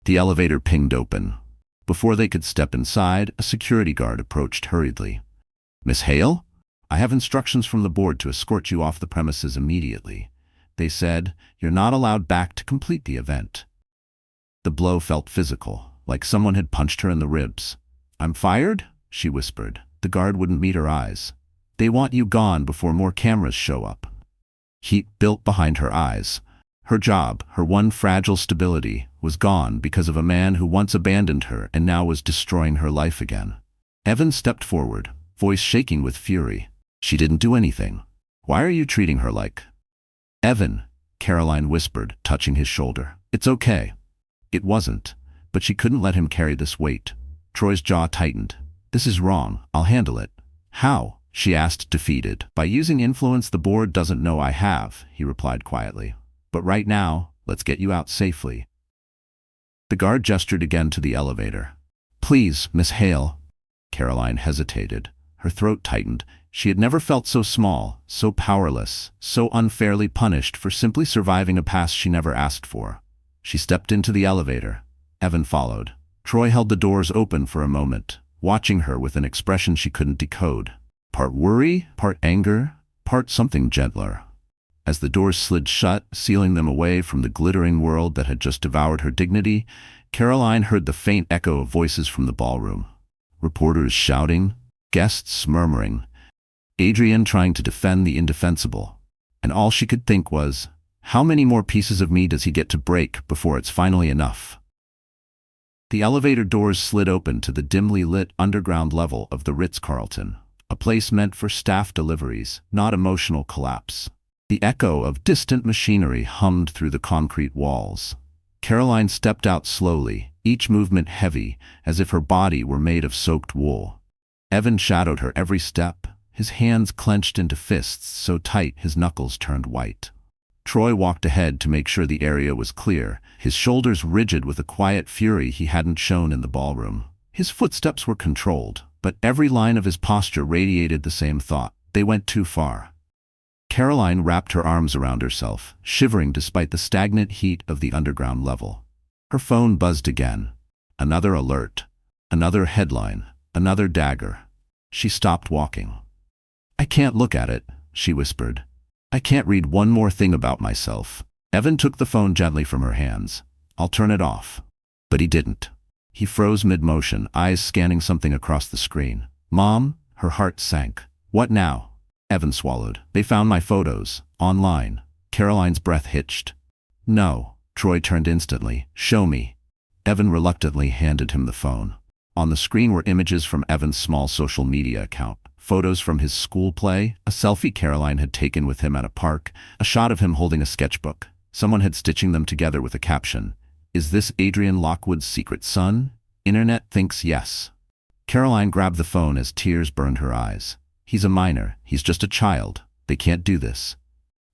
The elevator pinged open. Before they could step inside, a security guard approached hurriedly. Miss Hale? I have instructions from the board to escort you off the premises immediately. They said, you're not allowed back to complete the event. The blow felt physical, like someone had punched her in the ribs. I'm fired? She whispered. The guard wouldn't meet her eyes. They want you gone before more cameras show up. Heat built behind her eyes. Her job, her one fragile stability, was gone because of a man who once abandoned her and now was destroying her life again. Evan stepped forward, voice shaking with fury. She didn't do anything. Why are you treating her like... Evan, Caroline whispered, touching his shoulder. It's okay. It wasn't. but she couldn't let him carry this weight. Troy's jaw tightened. "This is wrong. I'll handle it." "How?" she asked, defeated. "By using influence the board doesn't know I have," he replied quietly. "But right now, let's get you out safely." The guard gestured again to the elevator. "Please, Miss Hale." Caroline hesitated. Her throat tightened. She had never felt so small, so powerless, so unfairly punished for simply surviving a past she never asked for. She stepped into the elevator. Evan followed. Troy held the doors open for a moment, watching her with an expression she couldn't decode. Part worry, part anger, part something gentler. As the doors slid shut, sealing them away from the glittering world that had just devoured her dignity, Caroline heard the faint echo of voices from the ballroom. Reporters shouting, guests murmuring, Adrian trying to defend the indefensible. And all she could think was, how many more pieces of me does he get to break before it's finally enough? The elevator doors slid open to the dimly lit underground level of the Ritz-Carlton, a place meant for staff deliveries, not emotional collapse. The echo of distant machinery hummed through the concrete walls. Caroline stepped out slowly, each movement heavy, as if her body were made of soaked wool. Evan shadowed her every step, his hands clenched into fists so tight his knuckles turned white. Troy walked ahead to make sure the area was clear, his shoulders rigid with a quiet fury he hadn't shown in the ballroom. His footsteps were controlled, but every line of his posture radiated the same thought: they went too far. Caroline wrapped her arms around herself, shivering despite the stagnant heat of the underground level. Her phone buzzed again. Another alert. Another headline. Another dagger. She stopped walking. "I can't look at it," she whispered. "I can't read one more thing about myself." Evan took the phone gently from her hands. "I'll turn it off." But he didn't. He froze mid-motion, eyes scanning something across the screen. "Mom?" Her heart sank. "What now?" Evan swallowed. "They found my photos. Online." Caroline's breath hitched. "No." Troy turned instantly. "Show me." Evan reluctantly handed him the phone. On the screen were images from Evan's small social media account. Photos from his school play, a selfie Caroline had taken with him at a park, a shot of him holding a sketchbook. Someone had stitching them together with a caption. "Is this Adrian Lockwood's secret son? Internet thinks yes." Caroline grabbed the phone as tears burned her eyes. "He's a minor. He's just a child. They can't do this."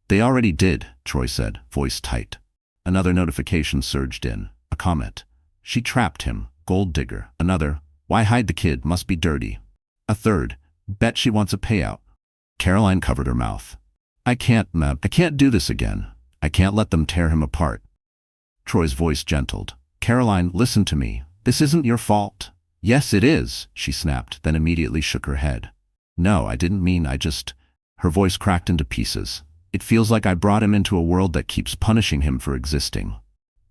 "They already did," Troy said, voice tight. Another notification surged in. A comment. "She trapped him. Gold digger." Another. "Why hide the kid? Must be dirty." A third. "Bet she wants a payout." Caroline covered her mouth. I can't do this again. I can't let them tear him apart." Troy's voice gentled. "Caroline, listen to me. This isn't your fault." "Yes, it is," she snapped, then immediately shook her head. "No, I didn't mean Her voice cracked into pieces. "It feels like I brought him into a world that keeps punishing him for existing."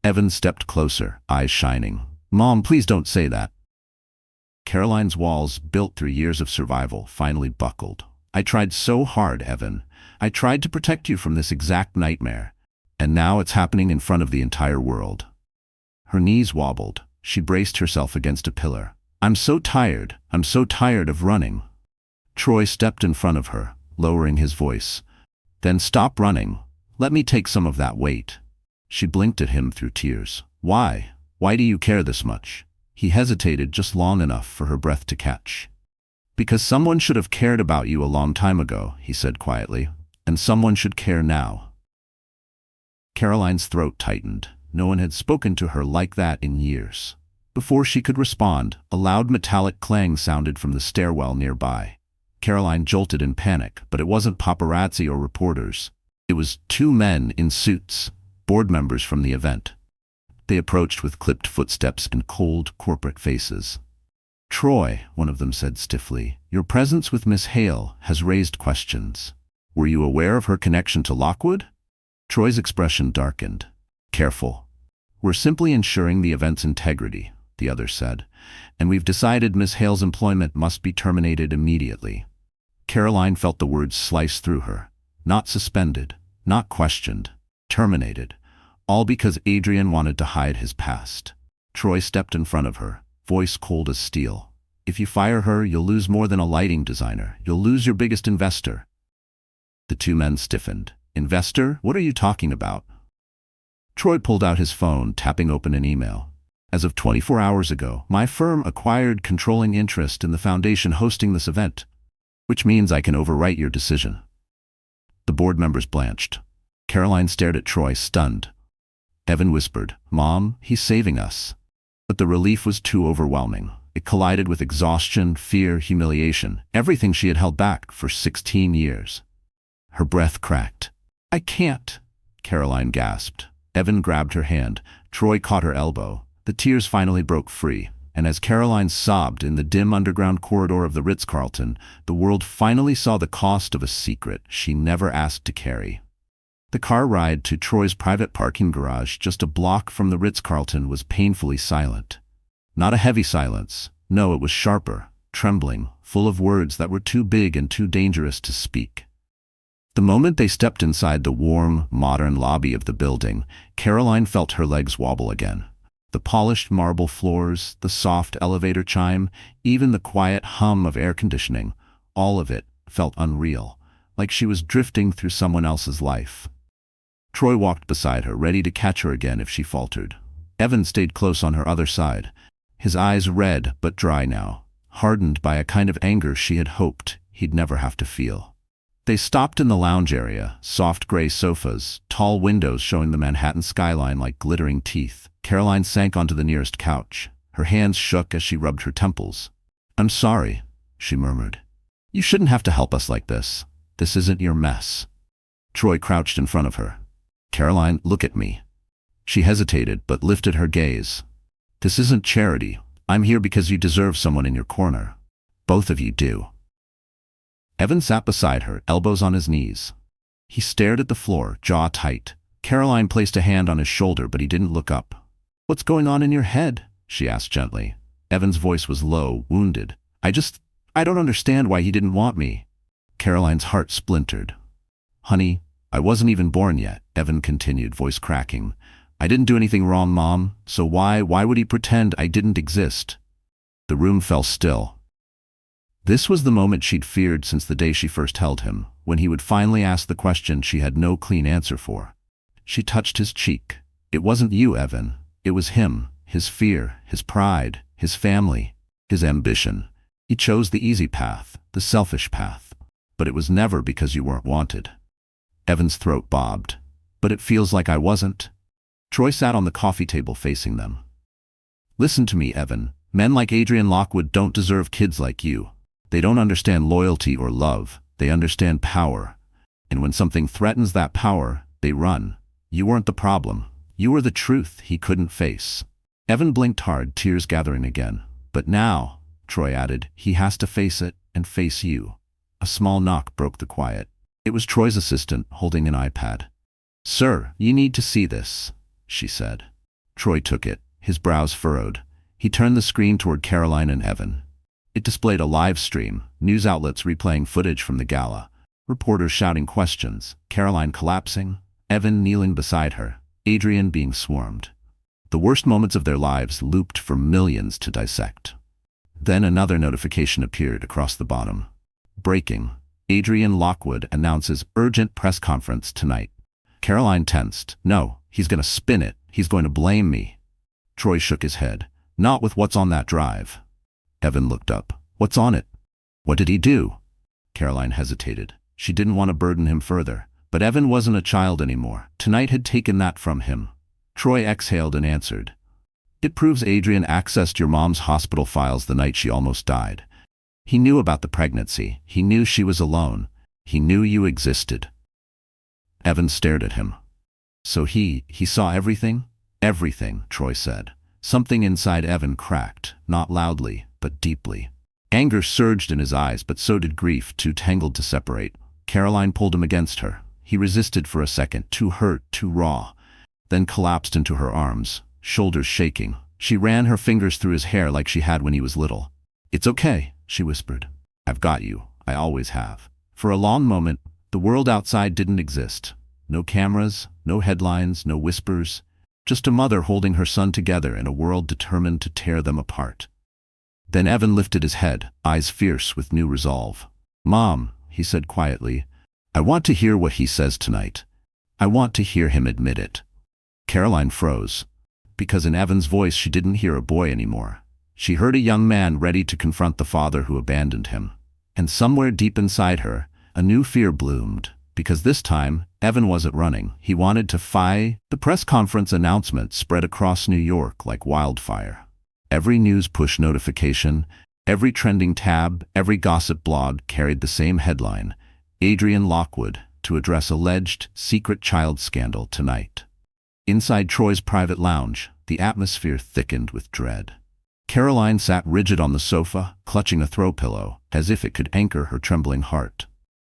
Evan stepped closer, eyes shining. "Mom, please don't say that." Caroline's walls, built through years of survival, finally buckled. "I tried so hard, Evan. I tried to protect you from this exact nightmare. And now it's happening in front of the entire world." Her knees wobbled. She braced herself against a pillar. I'm so tired of running." Troy stepped in front of her, lowering his voice. "Then stop running. Let me take some of that weight." She blinked at him through tears. "Why? Why do you care this much?" He hesitated just long enough for her breath to catch. "Because someone should have cared about you a long time ago," he said quietly, "and someone should care now." Caroline's throat tightened. No one had spoken to her like that in years. Before she could respond, a loud metallic clang sounded from the stairwell nearby. Caroline jolted in panic, but it wasn't paparazzi or reporters. It was two men in suits, board members from the event. They approached with clipped footsteps and cold, corporate faces. "Troy," one of them said stiffly, "your presence with Miss Hale has raised questions. Were you aware of her connection to Lockwood?" Troy's expression darkened. "Careful. We're simply ensuring the event's integrity," the other said, "and we've decided Miss Hale's employment must be terminated immediately." Caroline felt the words slice through her. Not suspended, not questioned, terminated. All because Adrian wanted to hide his past. Troy stepped in front of her, voice cold as steel. "If you fire her, you'll lose more than a lighting designer. You'll lose your biggest investor." The two men stiffened. "Investor? What are you talking about?" Troy pulled out his phone, tapping open an email. As of 24 hours ago, my firm acquired controlling interest in the foundation hosting this event, which means I can overwrite your decision." The board members blanched. Caroline stared at Troy, stunned. Evan whispered, "Mom, he's saving us." But the relief was too overwhelming. It collided with exhaustion, fear, humiliation, everything she had held back for 16 years. Her breath cracked. "I can't," Caroline gasped. Evan grabbed her hand. Troy caught her elbow. The tears finally broke free, and as Caroline sobbed in the dim underground corridor of the Ritz-Carlton, the world finally saw the cost of a secret she never asked to carry. The car ride to Troy's private parking garage just a block from the Ritz-Carlton was painfully silent. Not a heavy silence. No, it was sharper, trembling, full of words that were too big and too dangerous to speak. The moment they stepped inside the warm, modern lobby of the building, Caroline felt her legs wobble again. The polished marble floors, the soft elevator chime, even the quiet hum of air conditioning, all of it felt unreal, like she was drifting through someone else's life. Troy walked beside her, ready to catch her again if she faltered. Evan stayed close on her other side, his eyes red but dry now, hardened by a kind of anger she had hoped he'd never have to feel. They stopped in the lounge area, soft gray sofas, tall windows showing the Manhattan skyline like glittering teeth. Caroline sank onto the nearest couch. Her hands shook as she rubbed her temples. "I'm sorry," she murmured. "You shouldn't have to help us like this. This isn't your mess." Troy crouched in front of her. "Caroline, look at me." She hesitated but lifted her gaze. "This isn't charity. I'm here because you deserve someone in your corner. Both of you do." Evan sat beside her, elbows on his knees. He stared at the floor, jaw tight. Caroline placed a hand on his shoulder, but he didn't look up. "What's going on in your head?" she asked gently. Evan's voice was low, wounded. I don't understand why he didn't want me." Caroline's heart splintered. "Honey, I wasn't even born yet," Evan continued, voice cracking. "I didn't do anything wrong, Mom, so why would he pretend I didn't exist?" The room fell still. This was the moment she'd feared since the day she first held him, when he would finally ask the question she had no clean answer for. She touched his cheek. "It wasn't you, Evan. It was him, his fear, his pride, his family, his ambition. He chose the easy path, the selfish path. But it was never because you weren't wanted." Evan's throat bobbed. "But it feels like I wasn't." Troy sat on the coffee table facing them. "Listen to me, Evan. Men like Adrian Lockwood don't deserve kids like you. They don't understand loyalty or love. They understand power. And when something threatens that power, they run. You weren't the problem. You were the truth he couldn't face." Evan blinked hard, tears gathering again. "But now," Troy added, "he has to face it and face you." A small knock broke the quiet. It was Troy's assistant, holding an iPad. "Sir, you need to see this," she said. Troy took it, his brows furrowed. He turned the screen toward Caroline and Evan. It displayed a live stream, news outlets replaying footage from the gala, reporters shouting questions, Caroline collapsing, Evan kneeling beside her, Adrian being swarmed. The worst moments of their lives looped for millions to dissect. Then another notification appeared across the bottom. "Breaking. Adrian Lockwood announces urgent press conference tonight." Caroline tensed. "No, he's going to spin it. He's going to blame me." Troy shook his head. "Not with what's on that drive." Evan looked up. "What's on it?" "What did he do?" Caroline hesitated. She didn't want to burden him further. But Evan wasn't a child anymore. Tonight had taken that from him. Troy exhaled and answered. "It proves Adrian accessed your mom's hospital files the night she almost died. He knew about the pregnancy. He knew she was alone. He knew you existed." Evan stared at him. "So he saw everything?" "Everything," Troy said. Something inside Evan cracked, not loudly, but deeply. Anger surged in his eyes, but so did grief, too tangled to separate. Caroline pulled him against her. He resisted for a second, too hurt, too raw, then collapsed into her arms, shoulders shaking. She ran her fingers through his hair like she had when he was little. "It's okay," she whispered. "I've got you. I always have." For a long moment, the world outside didn't exist. No cameras, no headlines, no whispers. Just a mother holding her son together in a world determined to tear them apart. Then Evan lifted his head, eyes fierce with new resolve. "Mom," he said quietly, "I want to hear what he says tonight. I want to hear him admit it." Caroline froze. because in Evan's voice she didn't hear a boy anymore. She heard a young man ready to confront the father who abandoned him. And somewhere deep inside her, a new fear bloomed, because this time, Evan wasn't running. He wanted to fight. The press conference announcement spread across New York like wildfire. Every news push notification, every trending tab, every gossip blog carried the same headline: Adrian Lockwood to address alleged secret child scandal tonight. Inside Troy's private lounge, the atmosphere thickened with dread. Caroline sat rigid on the sofa, clutching a throw pillow, as if it could anchor her trembling heart.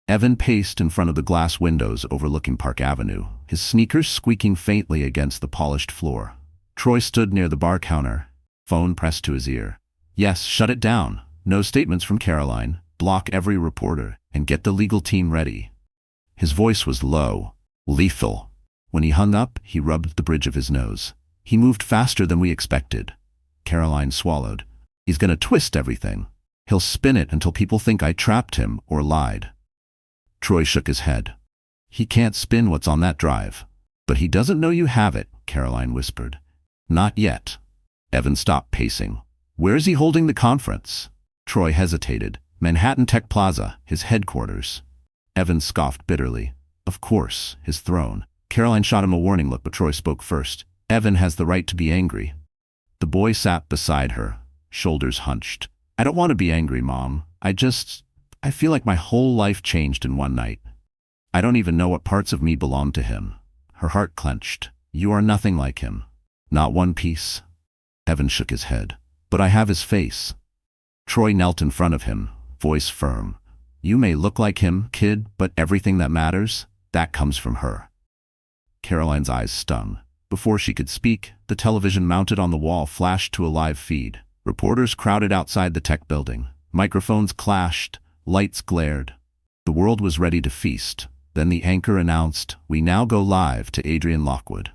Evan paced in front of the glass windows overlooking Park Avenue, his sneakers squeaking faintly against the polished floor. Troy stood near the bar counter, phone pressed to his ear. Yes, shut it down. No statements from Caroline. Block every reporter, and get the legal team ready. His voice was low, lethal. When he hung up, he rubbed the bridge of his nose. He moved faster than we expected. Caroline swallowed. He's gonna twist everything. He'll spin it until people think I trapped him or lied. Troy shook his head. He can't spin what's on that drive. But he doesn't know you have it, Caroline whispered. Not yet. Evan stopped pacing. Where is he holding the conference? Troy hesitated. Manhattan Tech Plaza, his headquarters. Evan scoffed bitterly. Of course, his throne. Caroline shot him a warning look, but Troy spoke first. Evan has the right to be angry. The boy sat beside her, shoulders hunched. I don't want to be angry, Mom. I feel like my whole life changed in one night. I don't even know what parts of me belong to him. Her heart clenched. You are nothing like him. Not one piece. Evan shook his head. But I have his face. Troy knelt in front of him, voice firm. You may look like him, kid, but everything that matters, that comes from her. Caroline's eyes stung. Before she could speak, the television mounted on the wall flashed to a live feed. Reporters crowded outside the tech building. Microphones clashed, lights glared. The world was ready to feast. Then the anchor announced, "We now go live to Adrian Lockwood."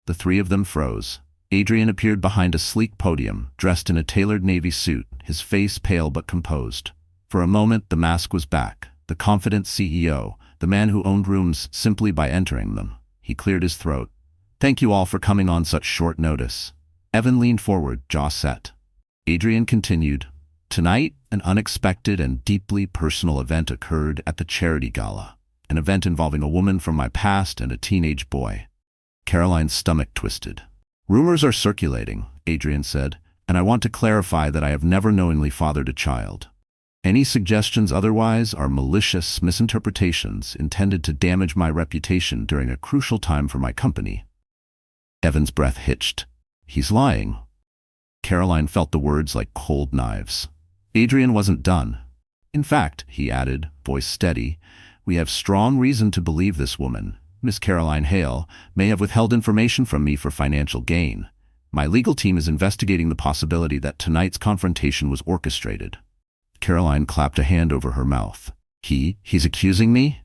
The three of them froze. Adrian appeared behind a sleek podium, dressed in a tailored navy suit, his face pale but composed. For a moment, the mask was back. The confident CEO, the man who owned rooms simply by entering them. He cleared his throat. Thank you all for coming on such short notice. Evan leaned forward, jaw set. Adrian continued. Tonight, an unexpected and deeply personal event occurred at the charity gala. An event involving a woman from my past and a teenage boy. Caroline's stomach twisted. Rumors are circulating, Adrian said, and I want to clarify that I have never knowingly fathered a child. Any suggestions otherwise are malicious misinterpretations intended to damage my reputation during a crucial time for my company. Evan's breath hitched. He's lying. Caroline felt the words like cold knives. Adrian wasn't done. In fact, he added, voice steady, we have strong reason to believe this woman, Miss Caroline Hale, may have withheld information from me for financial gain. My legal team is investigating the possibility that tonight's confrontation was orchestrated. Caroline clapped a hand over her mouth. He's accusing me?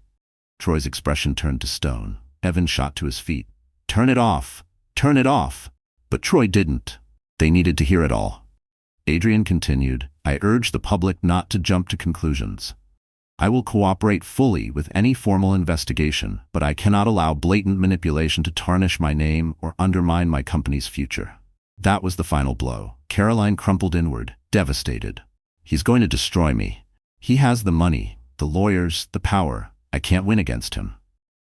Troy's expression turned to stone. Evan shot to his feet. Turn it off! Turn it off! But Troy didn't. They needed to hear it all. Adrian continued, I urge the public not to jump to conclusions. I will cooperate fully with any formal investigation, but I cannot allow blatant manipulation to tarnish my name or undermine my company's future. That was the final blow. Caroline crumpled inward, devastated. He's going to destroy me. He has the money, the lawyers, the power. I can't win against him.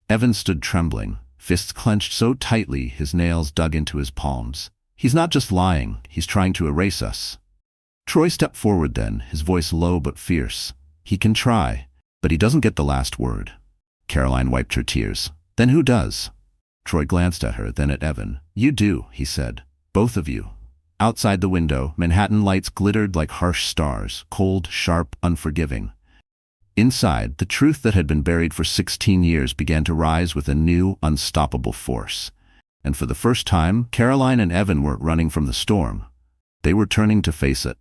Evan stood trembling, fists clenched so tightly his nails dug into his palms. He's not just lying, he's trying to erase us. Troy stepped forward then, his voice low but fierce. He can try, but he doesn't get the last word. Caroline wiped her tears. Then who does? Troy glanced at her, then at Evan. You do, he said. Both of you. Outside the window, Manhattan lights glittered like harsh stars, cold, sharp, unforgiving. Inside, the truth that had been buried for 16 years began to rise with a new, unstoppable force. And for the first time, Caroline and Evan weren't running from the storm. They were turning to face it.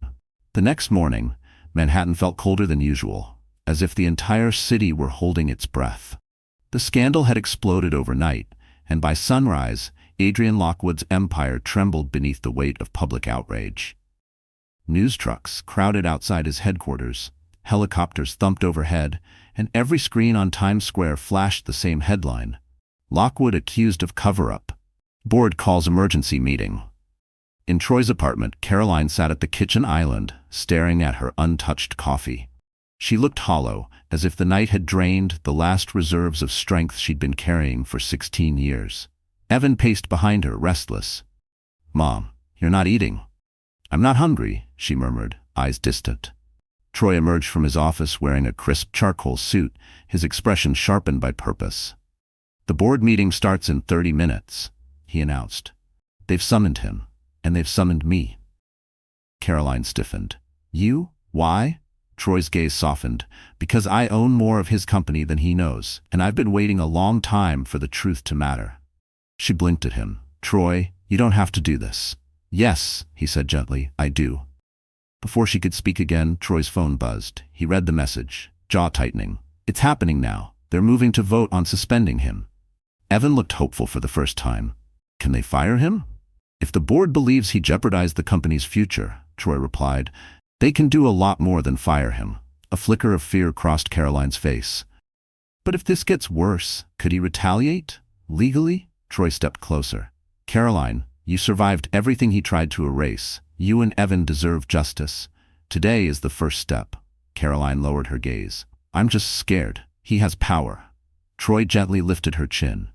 The next morning, Manhattan felt colder than usual, as if the entire city were holding its breath. The scandal had exploded overnight, and by sunrise, Adrian Lockwood's empire trembled beneath the weight of public outrage. News trucks crowded outside his headquarters, helicopters thumped overhead, and every screen on Times Square flashed the same headline. Lockwood accused of cover-up. Board calls emergency meeting. In Troy's apartment, Caroline sat at the kitchen island, staring at her untouched coffee. She looked hollow, as if the night had drained the last reserves of strength she'd been carrying for 16 years. Evan paced behind her, restless. "Mom, you're not eating." "I'm not hungry," she murmured, eyes distant. Troy emerged from his office wearing a crisp charcoal suit, his expression sharpened by purpose. "The board meeting starts in 30 minutes, he announced. "They've summoned him, and they've summoned me." Caroline stiffened. "You? Why?" Troy's gaze softened. "Because I own more of his company than he knows, and I've been waiting a long time for the truth to matter." She blinked at him. "Troy, you don't have to do this." "Yes," he said gently, "I do." Before she could speak again, Troy's phone buzzed. He read the message, jaw tightening. "It's happening now. They're moving to vote on suspending him." Evan looked hopeful for the first time. "Can they fire him?" "If the board believes he jeopardized the company's future," Troy replied, "they can do a lot more than fire him." A flicker of fear crossed Caroline's face. "But if this gets worse, could he retaliate? Legally?" Troy stepped closer. "Caroline, you survived everything he tried to erase. You and Evan deserve justice. Today is the first step." Caroline lowered her gaze. "I'm just scared. He has power." Troy gently lifted her chin.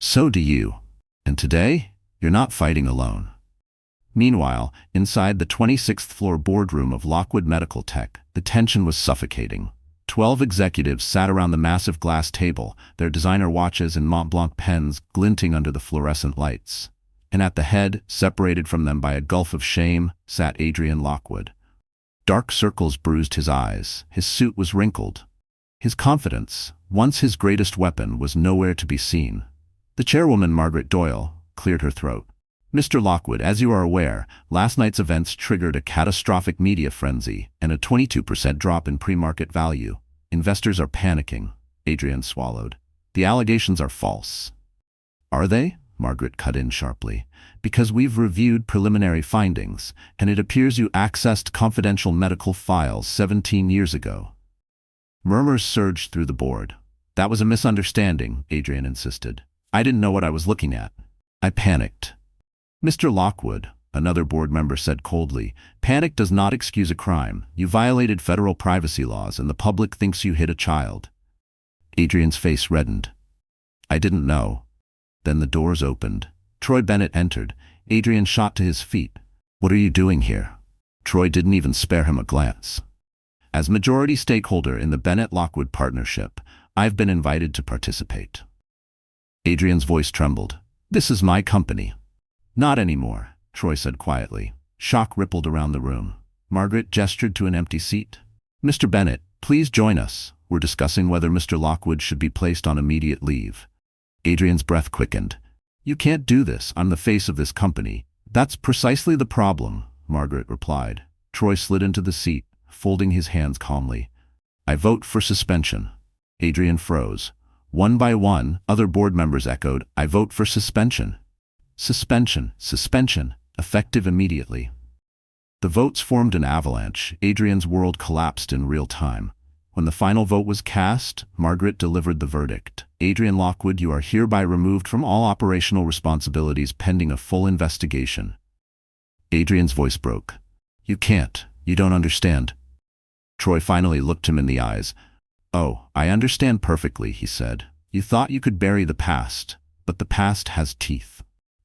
"So do you. And today, you're not fighting alone." Meanwhile, inside the 26th floor boardroom of Lockwood Medical Tech, the tension was suffocating. 12 executives sat around the massive glass table, their designer watches and Montblanc pens glinting under the fluorescent lights. And at the head, separated from them by a gulf of shame, sat Adrian Lockwood. Dark circles bruised his eyes. His suit was wrinkled. His confidence, once his greatest weapon, was nowhere to be seen. The chairwoman, Margaret Doyle, cleared her throat. "Mr. Lockwood, as you are aware, last night's events triggered a catastrophic media frenzy and a 22% drop in pre-market value. Investors are panicking." Adrian swallowed. "The allegations are false." "Are they?" Margaret cut in sharply. "Because we've reviewed preliminary findings, and it appears you accessed confidential medical files 17 years ago." Murmurs surged through the board. "That was a misunderstanding," Adrian insisted. "I didn't know what I was looking at. I panicked." "Mr. Lockwood," another board member said coldly, "panic does not excuse a crime. You violated federal privacy laws, and the public thinks you hit a child." Adrian's face reddened. "I didn't know." Then the doors opened. Troy Bennett entered. Adrian shot to his feet. "What are you doing here?" Troy didn't even spare him a glance. "As majority stakeholder in the Bennett-Lockwood partnership, I've been invited to participate." Adrian's voice trembled. "This is my company." "Not anymore," Troy said quietly. Shock rippled around the room. Margaret gestured to an empty seat. "Mr. Bennett, please join us. We're discussing whether Mr. Lockwood should be placed on immediate leave." Adrian's breath quickened. "You can't do this. I'm the face of this company." "That's precisely the problem," Margaret replied. Troy slid into the seat, folding his hands calmly. "I vote for suspension." Adrian froze. One by one, other board members echoed, "I vote for suspension." Suspension, suspension, effective immediately. The votes formed an avalanche. Adrian's world collapsed in real time. When the final vote was cast, Margaret delivered the verdict. "Adrian Lockwood, you are hereby removed from all operational responsibilities pending a full investigation." Adrian's voice broke. "You can't. You don't understand." Troy finally looked him in the eyes. "Oh, I understand perfectly," he said. "You thought you could bury the past, but the past has teeth."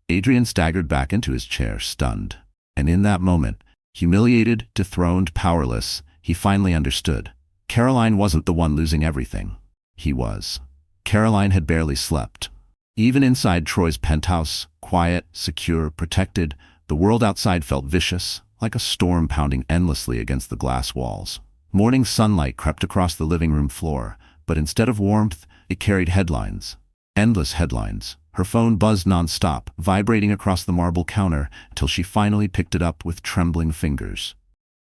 Adrian staggered back into his chair, stunned. And in that moment, humiliated, dethroned, powerless, he finally understood. Caroline wasn't the one losing everything. He was. Caroline had barely slept. Even inside Troy's penthouse, quiet, secure, protected, the world outside felt vicious, like a storm pounding endlessly against the glass walls. Morning sunlight crept across the living room floor, but instead of warmth, it carried headlines. Endless headlines. Her phone buzzed nonstop, vibrating across the marble counter until she finally picked it up with trembling fingers.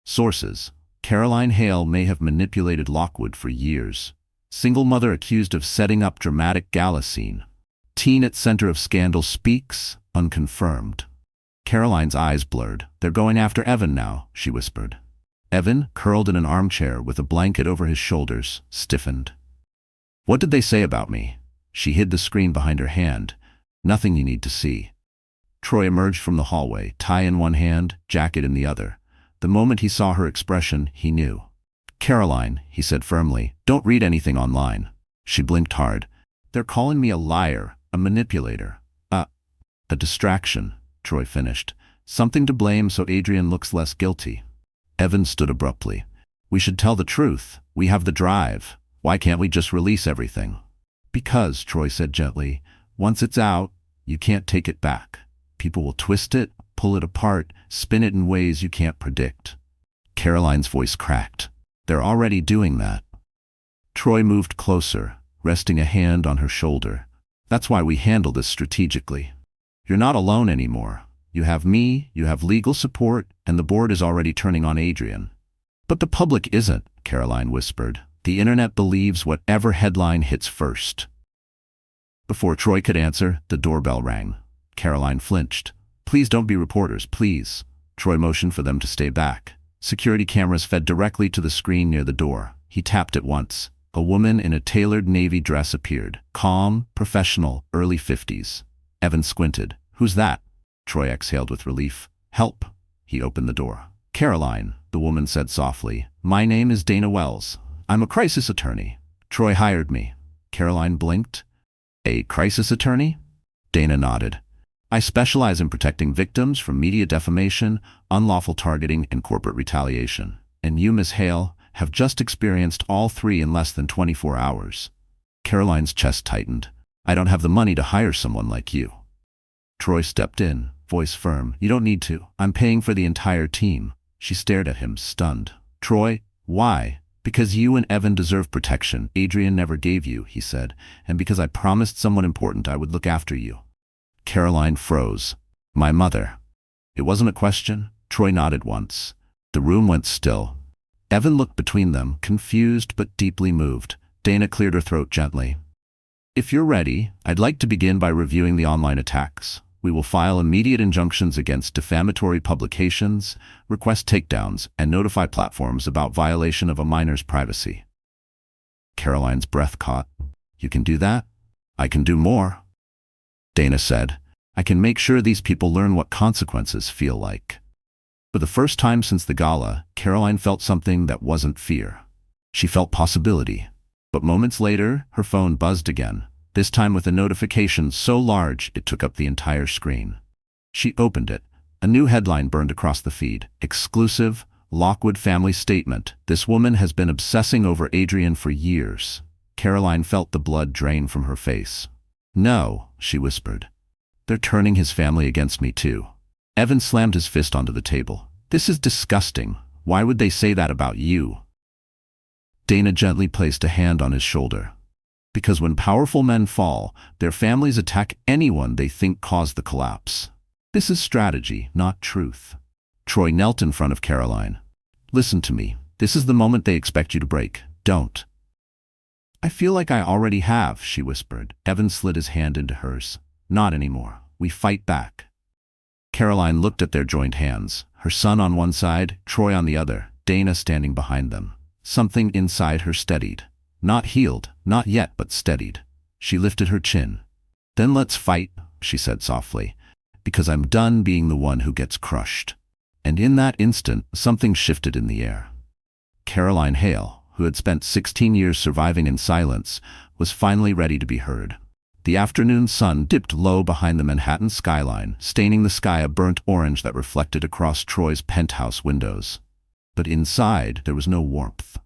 Sources: Caroline Hale may have manipulated Lockwood for years. Single mother accused of setting up dramatic gala scene. Teen at center of scandal speaks, unconfirmed. Caroline's eyes blurred. "They're going after Evan now," she whispered. Evan, curled in an armchair with a blanket over his shoulders, stiffened. "What did they say about me?" She hid the screen behind her hand. "Nothing you need to see." Troy emerged from the hallway, tie in one hand, jacket in the other. The moment he saw her expression, he knew. "Caroline," he said firmly, "don't read anything online." She blinked hard. "They're calling me a liar, a manipulator, a distraction," Troy finished. "Something to blame so Adrian looks less guilty." Evan stood abruptly. "We should tell the truth. We have the drive. Why can't we just release everything?" "Because," Troy said gently, "once it's out, you can't take it back. People will twist it, pull it apart, spin it in ways you can't predict." Caroline's voice cracked. "They're already doing that." Troy moved closer, resting a hand on her shoulder. "That's why we handle this strategically. You're not alone anymore. You have me, you have legal support, and the board is already turning on Adrian." "But the public isn't," Caroline whispered. "The internet believes whatever headline hits first." Before Troy could answer, the doorbell rang. Caroline flinched. "Please don't be reporters, please." Troy motioned for them to stay back. Security cameras fed directly to the screen near the door. He tapped it once. A woman in a tailored navy dress appeared. Calm, professional, early 50s. Evan squinted. "Who's that?" Troy exhaled with relief. "Help." He opened the door. "Caroline," the woman said softly. "My name is Dana Wells. I'm a crisis attorney. Troy hired me." Caroline blinked. "A crisis attorney?" Dana nodded. "I specialize in protecting victims from media defamation, unlawful targeting, and corporate retaliation. And you, Miss Hale, have just experienced all three in less than 24 hours. Caroline's chest tightened. "I don't have the money to hire someone like you." Troy stepped in, voice firm. "You don't need to. I'm paying for the entire team." She stared at him, stunned. "Troy, why?" "Because you and Evan deserve protection Adrian never gave you," he said, "and because I promised someone important I would look after you." Caroline froze. "My mother." It wasn't a question. Troy nodded once. The room went still. Evan looked between them, confused but deeply moved. Dana cleared her throat gently. "If you're ready, I'd like to begin by reviewing the online attacks. We will file immediate injunctions against defamatory publications, request takedowns, and notify platforms about violation of a minor's privacy." Caroline's breath caught. "You can do that? I can do more." Dana said, "I can make sure these people learn what consequences feel like." For the first time since the gala, Caroline felt something that wasn't fear. She felt possibility. But moments later, her phone buzzed again, this time with a notification so large it took up the entire screen. She opened it. A new headline burned across the feed. "Exclusive, Lockwood family statement. This woman has been obsessing over Adrian for years." Caroline felt the blood drain from her face. "No," she whispered. "They're turning his family against me too." Evan slammed his fist onto the table. "This is disgusting. Why would they say that about you?" Dana gently placed a hand on his shoulder. "Because when powerful men fall, their families attack anyone they think caused the collapse. This is strategy, not truth." Troy knelt in front of Caroline. "Listen to me. This is the moment they expect you to break. Don't." "I feel like I already have," she whispered. Evan slid his hand into hers. "Not anymore. We fight back." Caroline looked at their joined hands, her son on one side, Troy on the other, Dana standing behind them. Something inside her steadied. Not healed, not yet, but steadied. She lifted her chin. "Then let's fight," she said softly, "because I'm done being the one who gets crushed." And in that instant, something shifted in the air. Caroline Hale, who had spent 16 years surviving in silence, was finally ready to be heard. The afternoon sun dipped low behind the Manhattan skyline, staining the sky a burnt orange that reflected across Troy's penthouse windows. But inside, there was no warmth,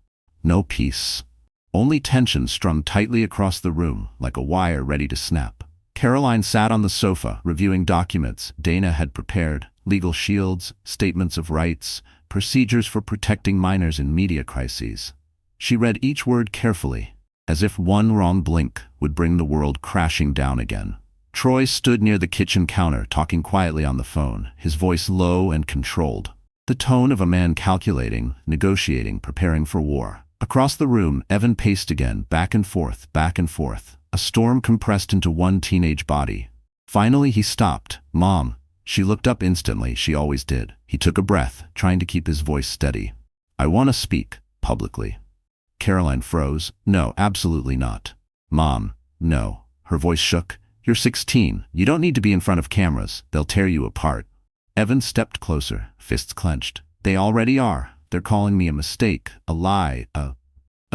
no peace. Only tension strung tightly across the room, like a wire ready to snap. Caroline sat on the sofa, reviewing documents Dana had prepared, legal shields, statements of rights, procedures for protecting minors in media crises. She read each word carefully, as if one wrong blink would bring the world crashing down again. Troy stood near the kitchen counter, talking quietly on the phone, his voice low and controlled. The tone of a man calculating, negotiating, preparing for war. Across the room, Evan paced again, back and forth, a storm compressed into one teenage body. Finally he stopped. "Mom." She looked up instantly, she always did. He took a breath, trying to keep his voice steady. "I want to speak, publicly." Caroline froze. "No, absolutely not." "Mom." "No." Her voice shook. You're 16. You don't need to be in front of cameras. They'll tear you apart. Evan stepped closer, fists clenched. They already are. They're calling me a mistake, a lie, a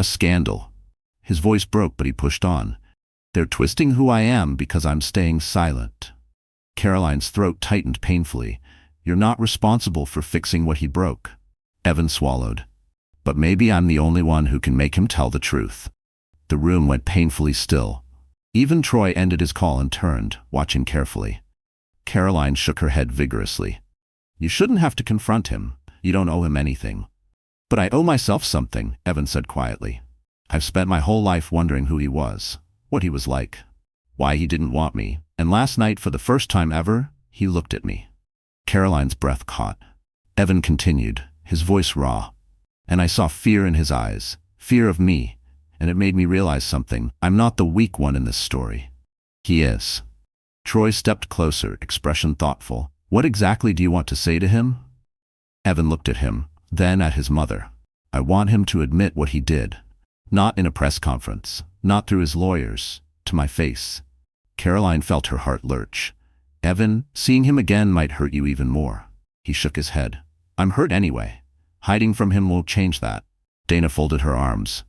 scandal. His voice broke, but he pushed on. They're twisting who I am because I'm staying silent. Caroline's throat tightened painfully. You're not responsible for fixing what he broke. Evan swallowed. But maybe I'm the only one who can make him tell the truth. The room went painfully still. Even Troy ended his call and turned, watching carefully. Caroline shook her head vigorously. You shouldn't have to confront him. You don't owe him anything. But I owe myself something, Evan said quietly. I've spent my whole life wondering who he was, what he was like, why he didn't want me, and last night, for the first time ever, he looked at me. Caroline's breath caught. Evan continued, his voice raw. And I saw fear in his eyes, fear of me, and it made me realize something. I'm not the weak one in this story. He is. Troy stepped closer, expression thoughtful. What exactly do you want to say to him? Evan looked at him, then at his mother. I want him to admit what he did. Not in a press conference, not through his lawyers, to my face. Caroline felt her heart lurch. Evan, seeing him again might hurt you even more. He shook his head. I'm hurt anyway. Hiding from him won't change that. Dana folded her arms.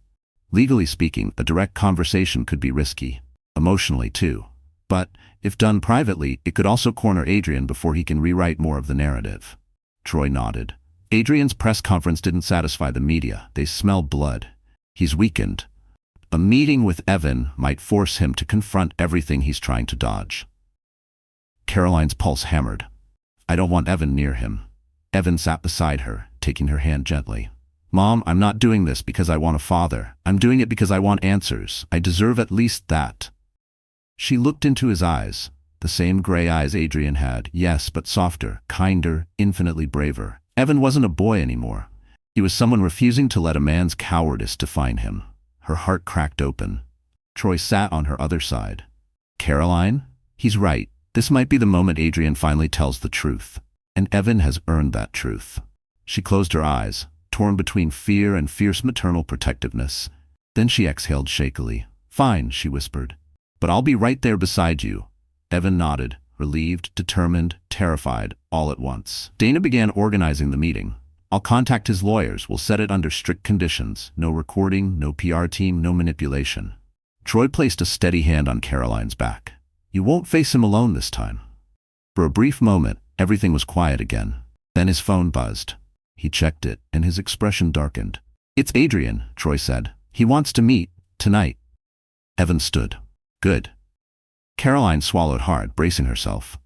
Legally speaking, a direct conversation could be risky. Emotionally, too. But, if done privately, it could also corner Adrian before he can rewrite more of the narrative. Troy nodded. Adrian's press conference didn't satisfy the media. They smell blood. He's weakened. A meeting with Evan might force him to confront everything he's trying to dodge. Caroline's pulse hammered. I don't want Evan near him. Evan sat beside her, taking her hand gently. Mom, I'm not doing this because I want a father. I'm doing it because I want answers. I deserve at least that. She looked into his eyes, the same gray eyes Adrian had, yes, but softer, kinder, infinitely braver. Evan wasn't a boy anymore. He was someone refusing to let a man's cowardice define him. Her heart cracked open. Troy sat on her other side. Caroline? He's right. This might be the moment Adrian finally tells the truth. And Evan has earned that truth. She closed her eyes, torn between fear and fierce maternal protectiveness. Then she exhaled shakily. Fine, she whispered. But I'll be right there beside you. Evan nodded, relieved, determined, terrified, all at once. Dana began organizing the meeting. I'll contact his lawyers. We'll set it under strict conditions. No recording, no PR team, no manipulation. Troy placed a steady hand on Caroline's back. You won't face him alone this time. For a brief moment, everything was quiet again. Then his phone buzzed. He checked it, and his expression darkened. It's Adrian, Troy said. He wants to meet, tonight. Evan stood. Good. Caroline swallowed hard, bracing herself.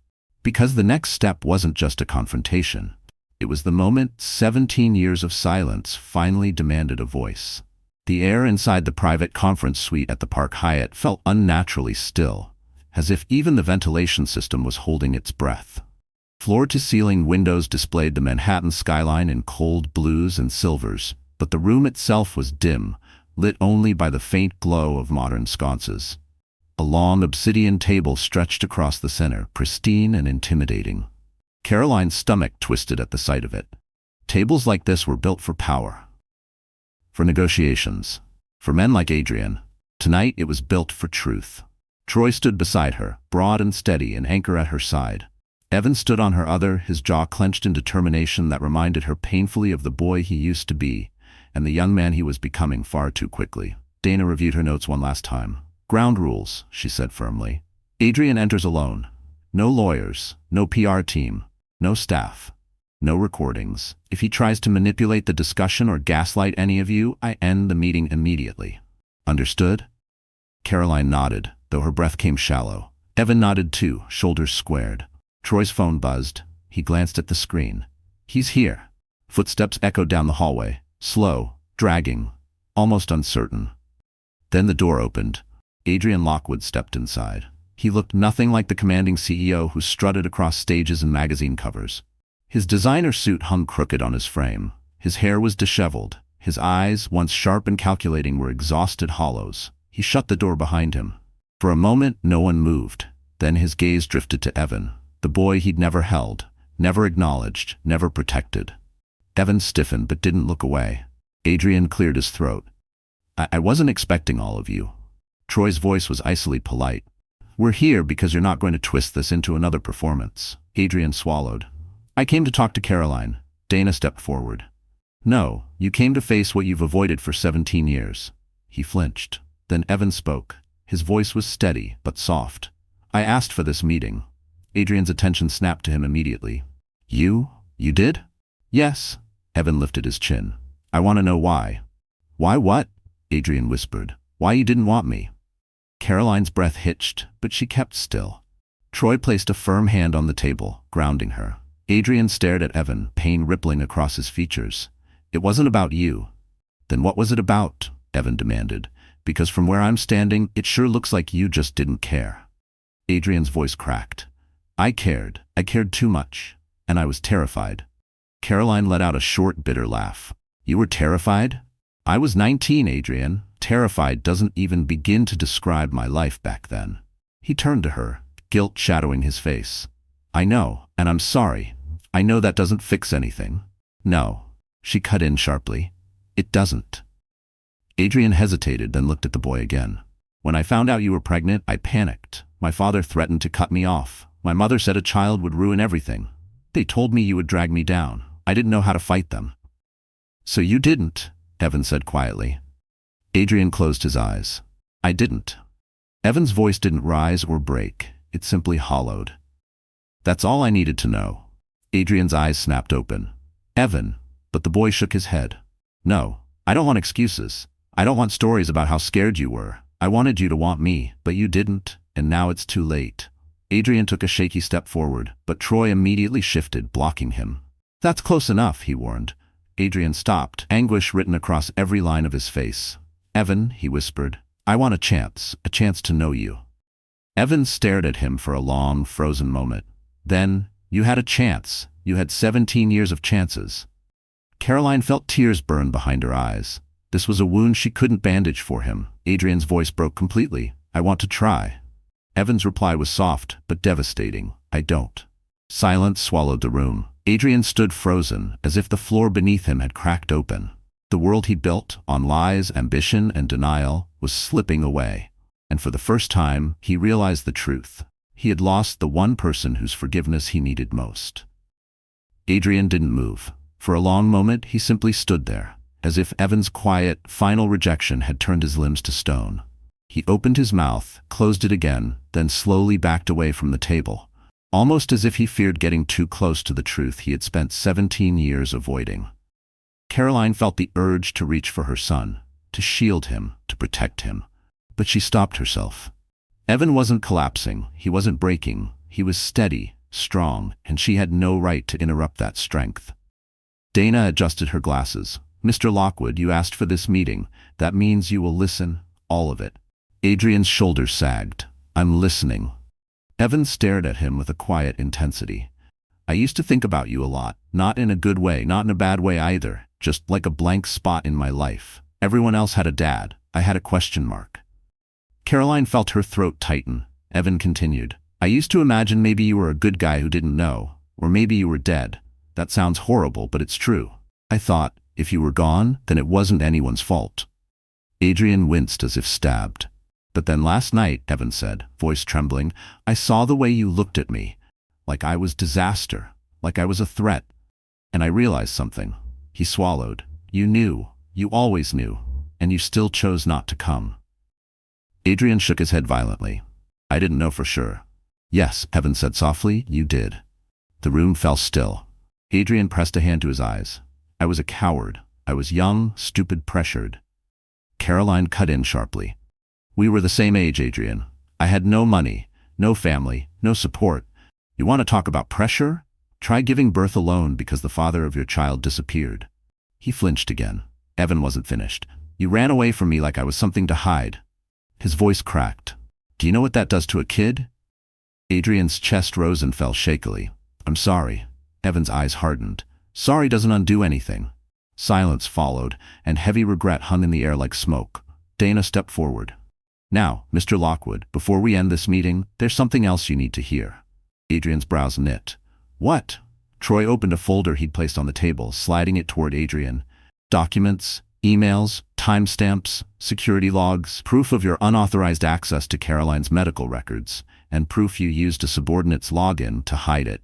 Because the next step wasn't just a confrontation. It was the moment 17 years of silence finally demanded a voice. The air inside the private conference suite at the Park Hyatt felt unnaturally still, as if even the ventilation system was holding its breath. Floor-to-ceiling windows displayed the Manhattan skyline in cold blues and silvers, but the room itself was dim, lit only by the faint glow of modern sconces. A long obsidian table stretched across the center, pristine and intimidating. Caroline's stomach twisted at the sight of it. Tables like this were built for power. For negotiations. For men like Adrian. Tonight it was built for truth. Troy stood beside her, broad and steady, an anchor at her side. Evan stood on her other, his jaw clenched in determination that reminded her painfully of the boy he used to be, and the young man he was becoming far too quickly. Dana reviewed her notes one last time. Ground rules, she said firmly. Adrian enters alone. No lawyers, no PR team, no staff, no recordings. If he tries to manipulate the discussion or gaslight any of you, I end the meeting immediately. Understood? Caroline nodded, though her breath came shallow. Evan nodded too, shoulders squared. Troy's phone buzzed. He glanced at the screen. He's here. Footsteps echoed down the hallway, slow, dragging, almost uncertain. Then the door opened. Adrian Lockwood stepped inside. He looked nothing like the commanding CEO who strutted across stages and magazine covers. His designer suit hung crooked on his frame. His hair was disheveled. His eyes, once sharp and calculating, were exhausted hollows. He shut the door behind him. For a moment, no one moved. Then his gaze drifted to Evan, the boy he'd never held, never acknowledged, never protected. Evan stiffened but didn't look away. Adrian cleared his throat. I wasn't expecting all of you. Troy's voice was icily polite. We're here because you're not going to twist this into another performance. Adrian swallowed. I came to talk to Caroline. Dana stepped forward. No, you came to face what you've avoided for 17 years. He flinched. Then Evan spoke. His voice was steady, but soft. I asked for this meeting. Adrian's attention snapped to him immediately. You did? Yes. Evan lifted his chin. I want to know why. Why what? Adrian whispered. Why you didn't want me? Caroline's breath hitched, but she kept still. Troy placed a firm hand on the table, grounding her. Adrian stared at Evan, pain rippling across his features. It wasn't about you. Then what was it about? Evan demanded. Because from where I'm standing, it sure looks like you just didn't care. Adrian's voice cracked. I cared. I cared too much. And I was terrified. Caroline let out a short, bitter laugh. You were terrified? I was 19, Adrian. Terrified doesn't even begin to describe my life back then. He turned to her, guilt shadowing his face. I know, and I'm sorry. I know that doesn't fix anything. No. She cut in sharply. It doesn't. Adrian hesitated, then looked at the boy again. When I found out you were pregnant, I panicked. My father threatened to cut me off. My mother said a child would ruin everything. They told me you would drag me down. I didn't know how to fight them. So you didn't, Evan said quietly. Adrian closed his eyes. I didn't. Evan's voice didn't rise or break. It simply hollowed. That's all I needed to know. Adrian's eyes snapped open. Evan, but the boy shook his head. No, I don't want excuses. I don't want stories about how scared you were. I wanted you to want me, but you didn't, and now it's too late. Adrian took a shaky step forward, but Troy immediately shifted, blocking him. That's close enough, he warned. Adrian stopped, anguish written across every line of his face. Evan, he whispered, I want a chance to know you. Evan stared at him for a long, frozen moment. Then, you had a chance. You had 17 years of chances. Caroline felt tears burn behind her eyes. This was a wound she couldn't bandage for him. Adrian's voice broke completely. I want to try. Evan's reply was soft, but devastating. I don't. Silence swallowed the room. Adrian stood frozen, as if the floor beneath him had cracked open. The world he built, on lies, ambition, and denial, was slipping away. And for the first time, he realized the truth. He had lost the one person whose forgiveness he needed most. Adrian didn't move. For a long moment, he simply stood there, as if Evan's quiet, final rejection had turned his limbs to stone. He opened his mouth, closed it again, then slowly backed away from the table, almost as if he feared getting too close to the truth he had spent 17 years avoiding. Caroline felt the urge to reach for her son, to shield him, to protect him. But she stopped herself. Evan wasn't collapsing, he wasn't breaking, he was steady, strong, and she had no right to interrupt that strength. Dana adjusted her glasses. Mr. Lockwood, you asked for this meeting. That means you will listen, all of it. Adrian's shoulders sagged. I'm listening. Evan stared at him with a quiet intensity. I used to think about you a lot, not in a good way, not in a bad way either, just like a blank spot in my life. Everyone else had a dad. I had a question mark. Caroline felt her throat tighten. Evan continued. I used to imagine maybe you were a good guy who didn't know, or maybe you were dead. That sounds horrible, but it's true. I thought, if you were gone, then it wasn't anyone's fault. Adrian winced as if stabbed. But then last night, Evan said, voice trembling, I saw the way you looked at me, like I was disaster, like I was a threat. And I realized something. He swallowed. You knew. You always knew. And you still chose not to come. Adrian shook his head violently. I didn't know for sure. Yes, Evan said softly, you did. The room fell still. Adrian pressed a hand to his eyes. I was a coward. I was young, stupid, pressured. Caroline cut in sharply. We were the same age, Adrian. I had no money, no family, no support. You want to talk about pressure? Try giving birth alone because the father of your child disappeared. He flinched again. Evan wasn't finished. You ran away from me like I was something to hide. His voice cracked. Do you know what that does to a kid? Adrian's chest rose and fell shakily. I'm sorry. Evan's eyes hardened. Sorry doesn't undo anything. Silence followed, and heavy regret hung in the air like smoke. Dana stepped forward. Now, Mr. Lockwood, before we end this meeting, there's something else you need to hear. Adrian's brows knit. What? Troy opened a folder he'd placed on the table, sliding it toward Adrian. Documents, emails, Timestamps, security logs, proof of your unauthorized access to Caroline's medical records, and proof you used a subordinate's login to hide it.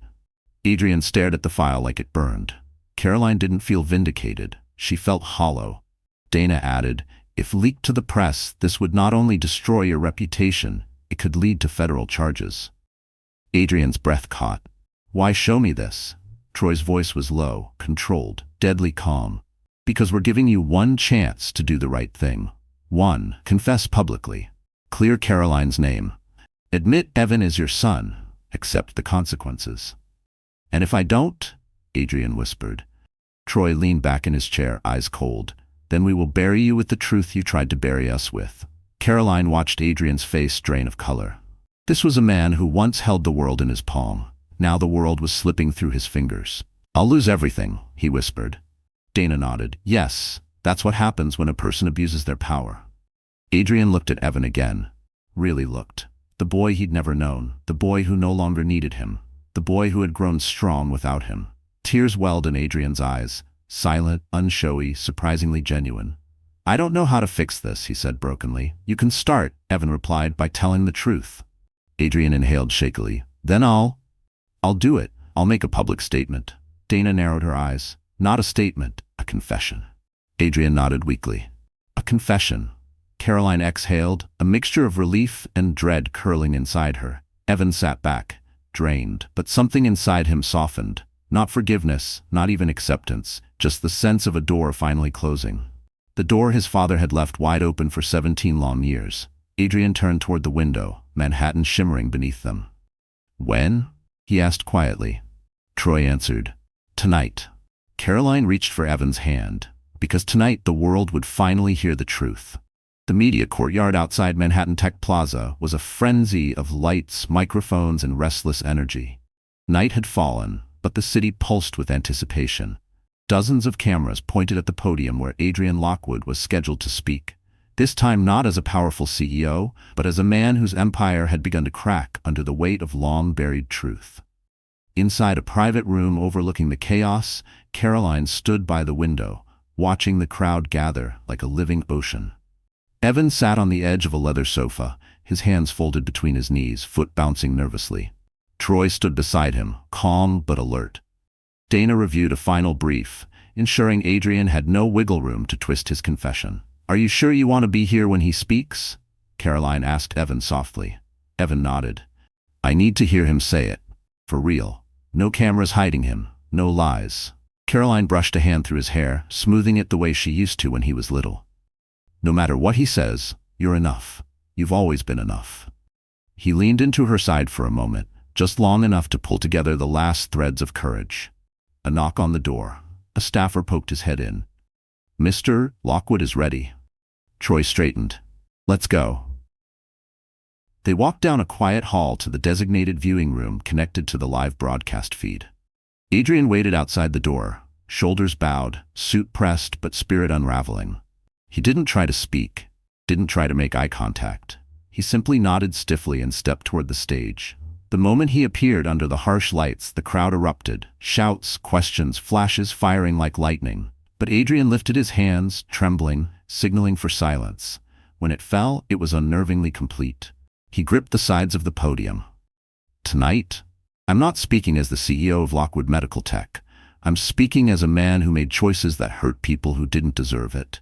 Adrian stared at the file like it burned. Caroline didn't feel vindicated. She felt hollow. Dana added, "If leaked to the press, this would not only destroy your reputation, it could lead to federal charges." Adrian's breath caught. "Why show me this?" Troy's voice was low, controlled, deadly calm. "Because we're giving you one chance to do the right thing. One, confess publicly. Clear Caroline's name. Admit Evan is your son. Accept the consequences." "And if I don't?" Adrian whispered. Troy leaned back in his chair, eyes cold. "Then we will bury you with the truth you tried to bury us with." Caroline watched Adrian's face drain of color. This was a man who once held the world in his palm. Now the world was slipping through his fingers. "I'll lose everything," he whispered. Dana nodded. "Yes, that's what happens when a person abuses their power." Adrian looked at Evan again. Really looked. The boy he'd never known. The boy who no longer needed him. The boy who had grown strong without him. Tears welled in Adrian's eyes. Silent, unshowy, surprisingly genuine. "I don't know how to fix this," he said brokenly. "You can start," Evan replied, "by telling the truth." Adrian inhaled shakily. "Then I'll do it. I'll make a public statement." Dana narrowed her eyes. "Not a statement, a confession." Adrian nodded weakly. "A confession." Caroline exhaled, a mixture of relief and dread curling inside her. Evan sat back, drained, but something inside him softened. Not forgiveness, not even acceptance, just the sense of a door finally closing. The door his father had left wide open for 17 long years. Adrian turned toward the window, Manhattan shimmering beneath them. "When?" he asked quietly. Troy answered, "Tonight." Caroline reached for Evan's hand, because tonight the world would finally hear the truth. The media courtyard outside Manhattan Tech Plaza was a frenzy of lights, microphones, and restless energy. Night had fallen, but the city pulsed with anticipation. Dozens of cameras pointed at the podium where Adrian Lockwood was scheduled to speak. This time not as a powerful CEO, but as a man whose empire had begun to crack under the weight of long-buried truth. Inside a private room overlooking the chaos, Caroline stood by the window, watching the crowd gather like a living ocean. Evan sat on the edge of a leather sofa, his hands folded between his knees, foot bouncing nervously. Troy stood beside him, calm but alert. Dana reviewed a final brief, ensuring Adrian had no wiggle room to twist his confession. "Are you sure you want to be here when he speaks?" Caroline asked Evan softly. Evan nodded. "I need to hear him say it. For real. No cameras hiding him. No lies." Caroline brushed a hand through his hair, smoothing it the way she used to when he was little. "No matter what he says, you're enough. You've always been enough." He leaned into her side for a moment, just long enough to pull together the last threads of courage. A knock on the door. A staffer poked his head in. "Mr. Lockwood is ready." Troy straightened. "Let's go." They walked down a quiet hall to the designated viewing room connected to the live broadcast feed. Adrian waited outside the door, shoulders bowed, suit pressed but spirit unraveling. He didn't try to speak, didn't try to make eye contact. He simply nodded stiffly and stepped toward the stage. The moment he appeared under the harsh lights, the crowd erupted, shouts, questions, flashes firing like lightning. But Adrian lifted his hands, trembling, signaling for silence. When it fell, it was unnervingly complete. He gripped the sides of the podium. "Tonight, I'm not speaking as the CEO of Lockwood Medical Tech. I'm speaking as a man who made choices that hurt people who didn't deserve it."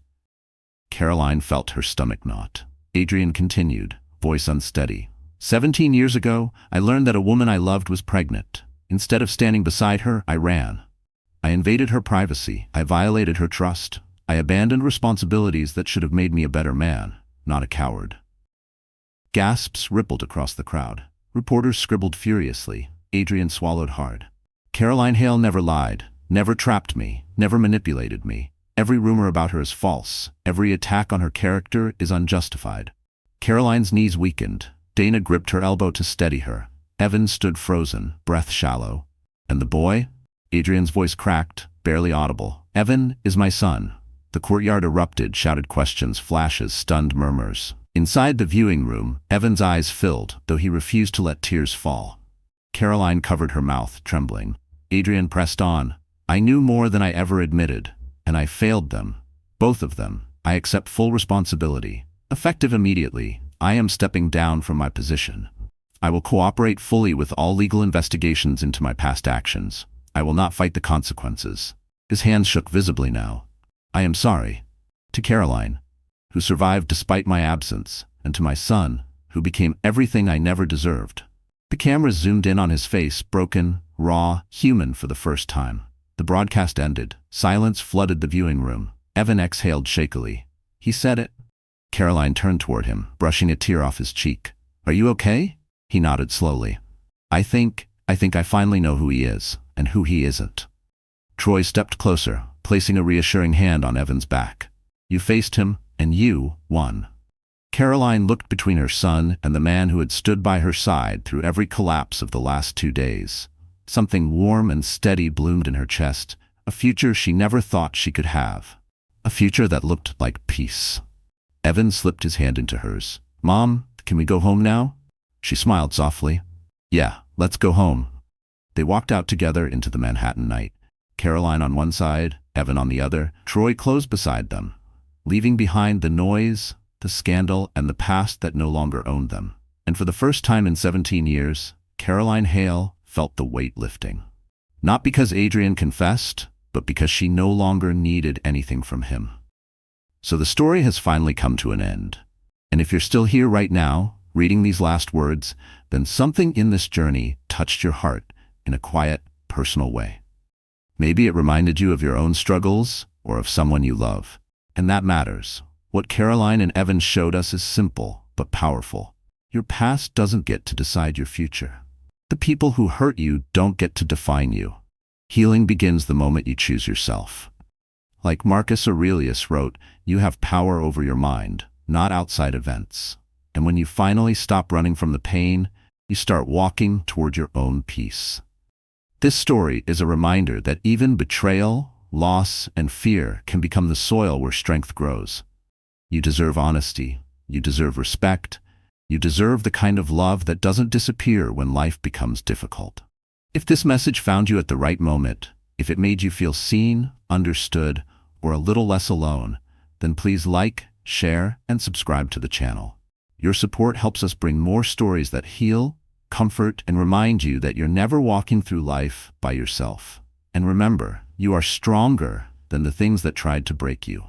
Caroline felt her stomach knot. Adrian continued, voice unsteady. 17 years ago, I learned that a woman I loved was pregnant. Instead of standing beside her, I ran. I invaded her privacy. I violated her trust. I abandoned responsibilities that should have made me a better man, not a coward." Gasps rippled across the crowd. Reporters scribbled furiously. Adrian swallowed hard. "Caroline Hale never lied, never trapped me, never manipulated me. Every rumor about her is false. Every attack on her character is unjustified." Caroline's knees weakened. Dana gripped her elbow to steady her. Evan stood frozen, breath shallow. "And the boy?" Adrian's voice cracked, barely audible. "Evan is my son." The courtyard erupted, shouted questions, flashes, stunned murmurs. Inside the viewing room, Evan's eyes filled, though he refused to let tears fall. Caroline covered her mouth, trembling. Adrian pressed on. "I knew more than I ever admitted, and I failed them. Both of them. I accept full responsibility. Effective immediately, I am stepping down from my position. I will cooperate fully with all legal investigations into my past actions. I will not fight the consequences. His hands shook visibly now. I am sorry. To Caroline, who survived despite my absence, and to my son, who became everything I never deserved. The camera zoomed in on his face, broken, raw, human for the first time. The broadcast ended. Silence flooded the viewing room. Evan exhaled shakily. He said it. Caroline turned toward him, brushing a tear off his cheek. Are you okay? He nodded slowly. I think I finally know who he is, and who he isn't. Troy stepped closer, placing a reassuring hand on Evan's back. You faced him, and you won. Caroline looked between her son and the man who had stood by her side through every collapse of the last 2 days. Something warm and steady bloomed in her chest, a future she never thought she could have. A future that looked like peace. Evan slipped his hand into hers. Mom, can we go home now? She smiled softly. Yeah, let's go home. They walked out together into the Manhattan night. Caroline on one side, Evan on the other, Troy close beside them, leaving behind the noise, the scandal, and the past that no longer owned them. And for the first time in 17 years, Caroline Hale felt the weight lifting. Not because Adrian confessed, but because she no longer needed anything from him. So the story has finally come to an end. And if you're still here right now, reading these last words, then something in this journey touched your heart in a quiet, personal way. Maybe it reminded you of your own struggles or of someone you love. And that matters. What Caroline and Evan showed us is simple but powerful. Your past doesn't get to decide your future. The people who hurt you don't get to define you. Healing begins the moment you choose yourself. Like Marcus Aurelius wrote, you have power over your mind, not outside events. And when you finally stop running from the pain, you start walking toward your own peace. This story is a reminder that even betrayal, loss, and fear can become the soil where strength grows. You deserve honesty. You deserve respect. You deserve the kind of love that doesn't disappear when life becomes difficult. If this message found you at the right moment, if it made you feel seen, understood, or a little less alone, then please like, share, and subscribe to the channel. Your support helps us bring more stories that heal, comfort, and remind you that you're never walking through life by yourself. And remember, you are stronger than the things that tried to break you.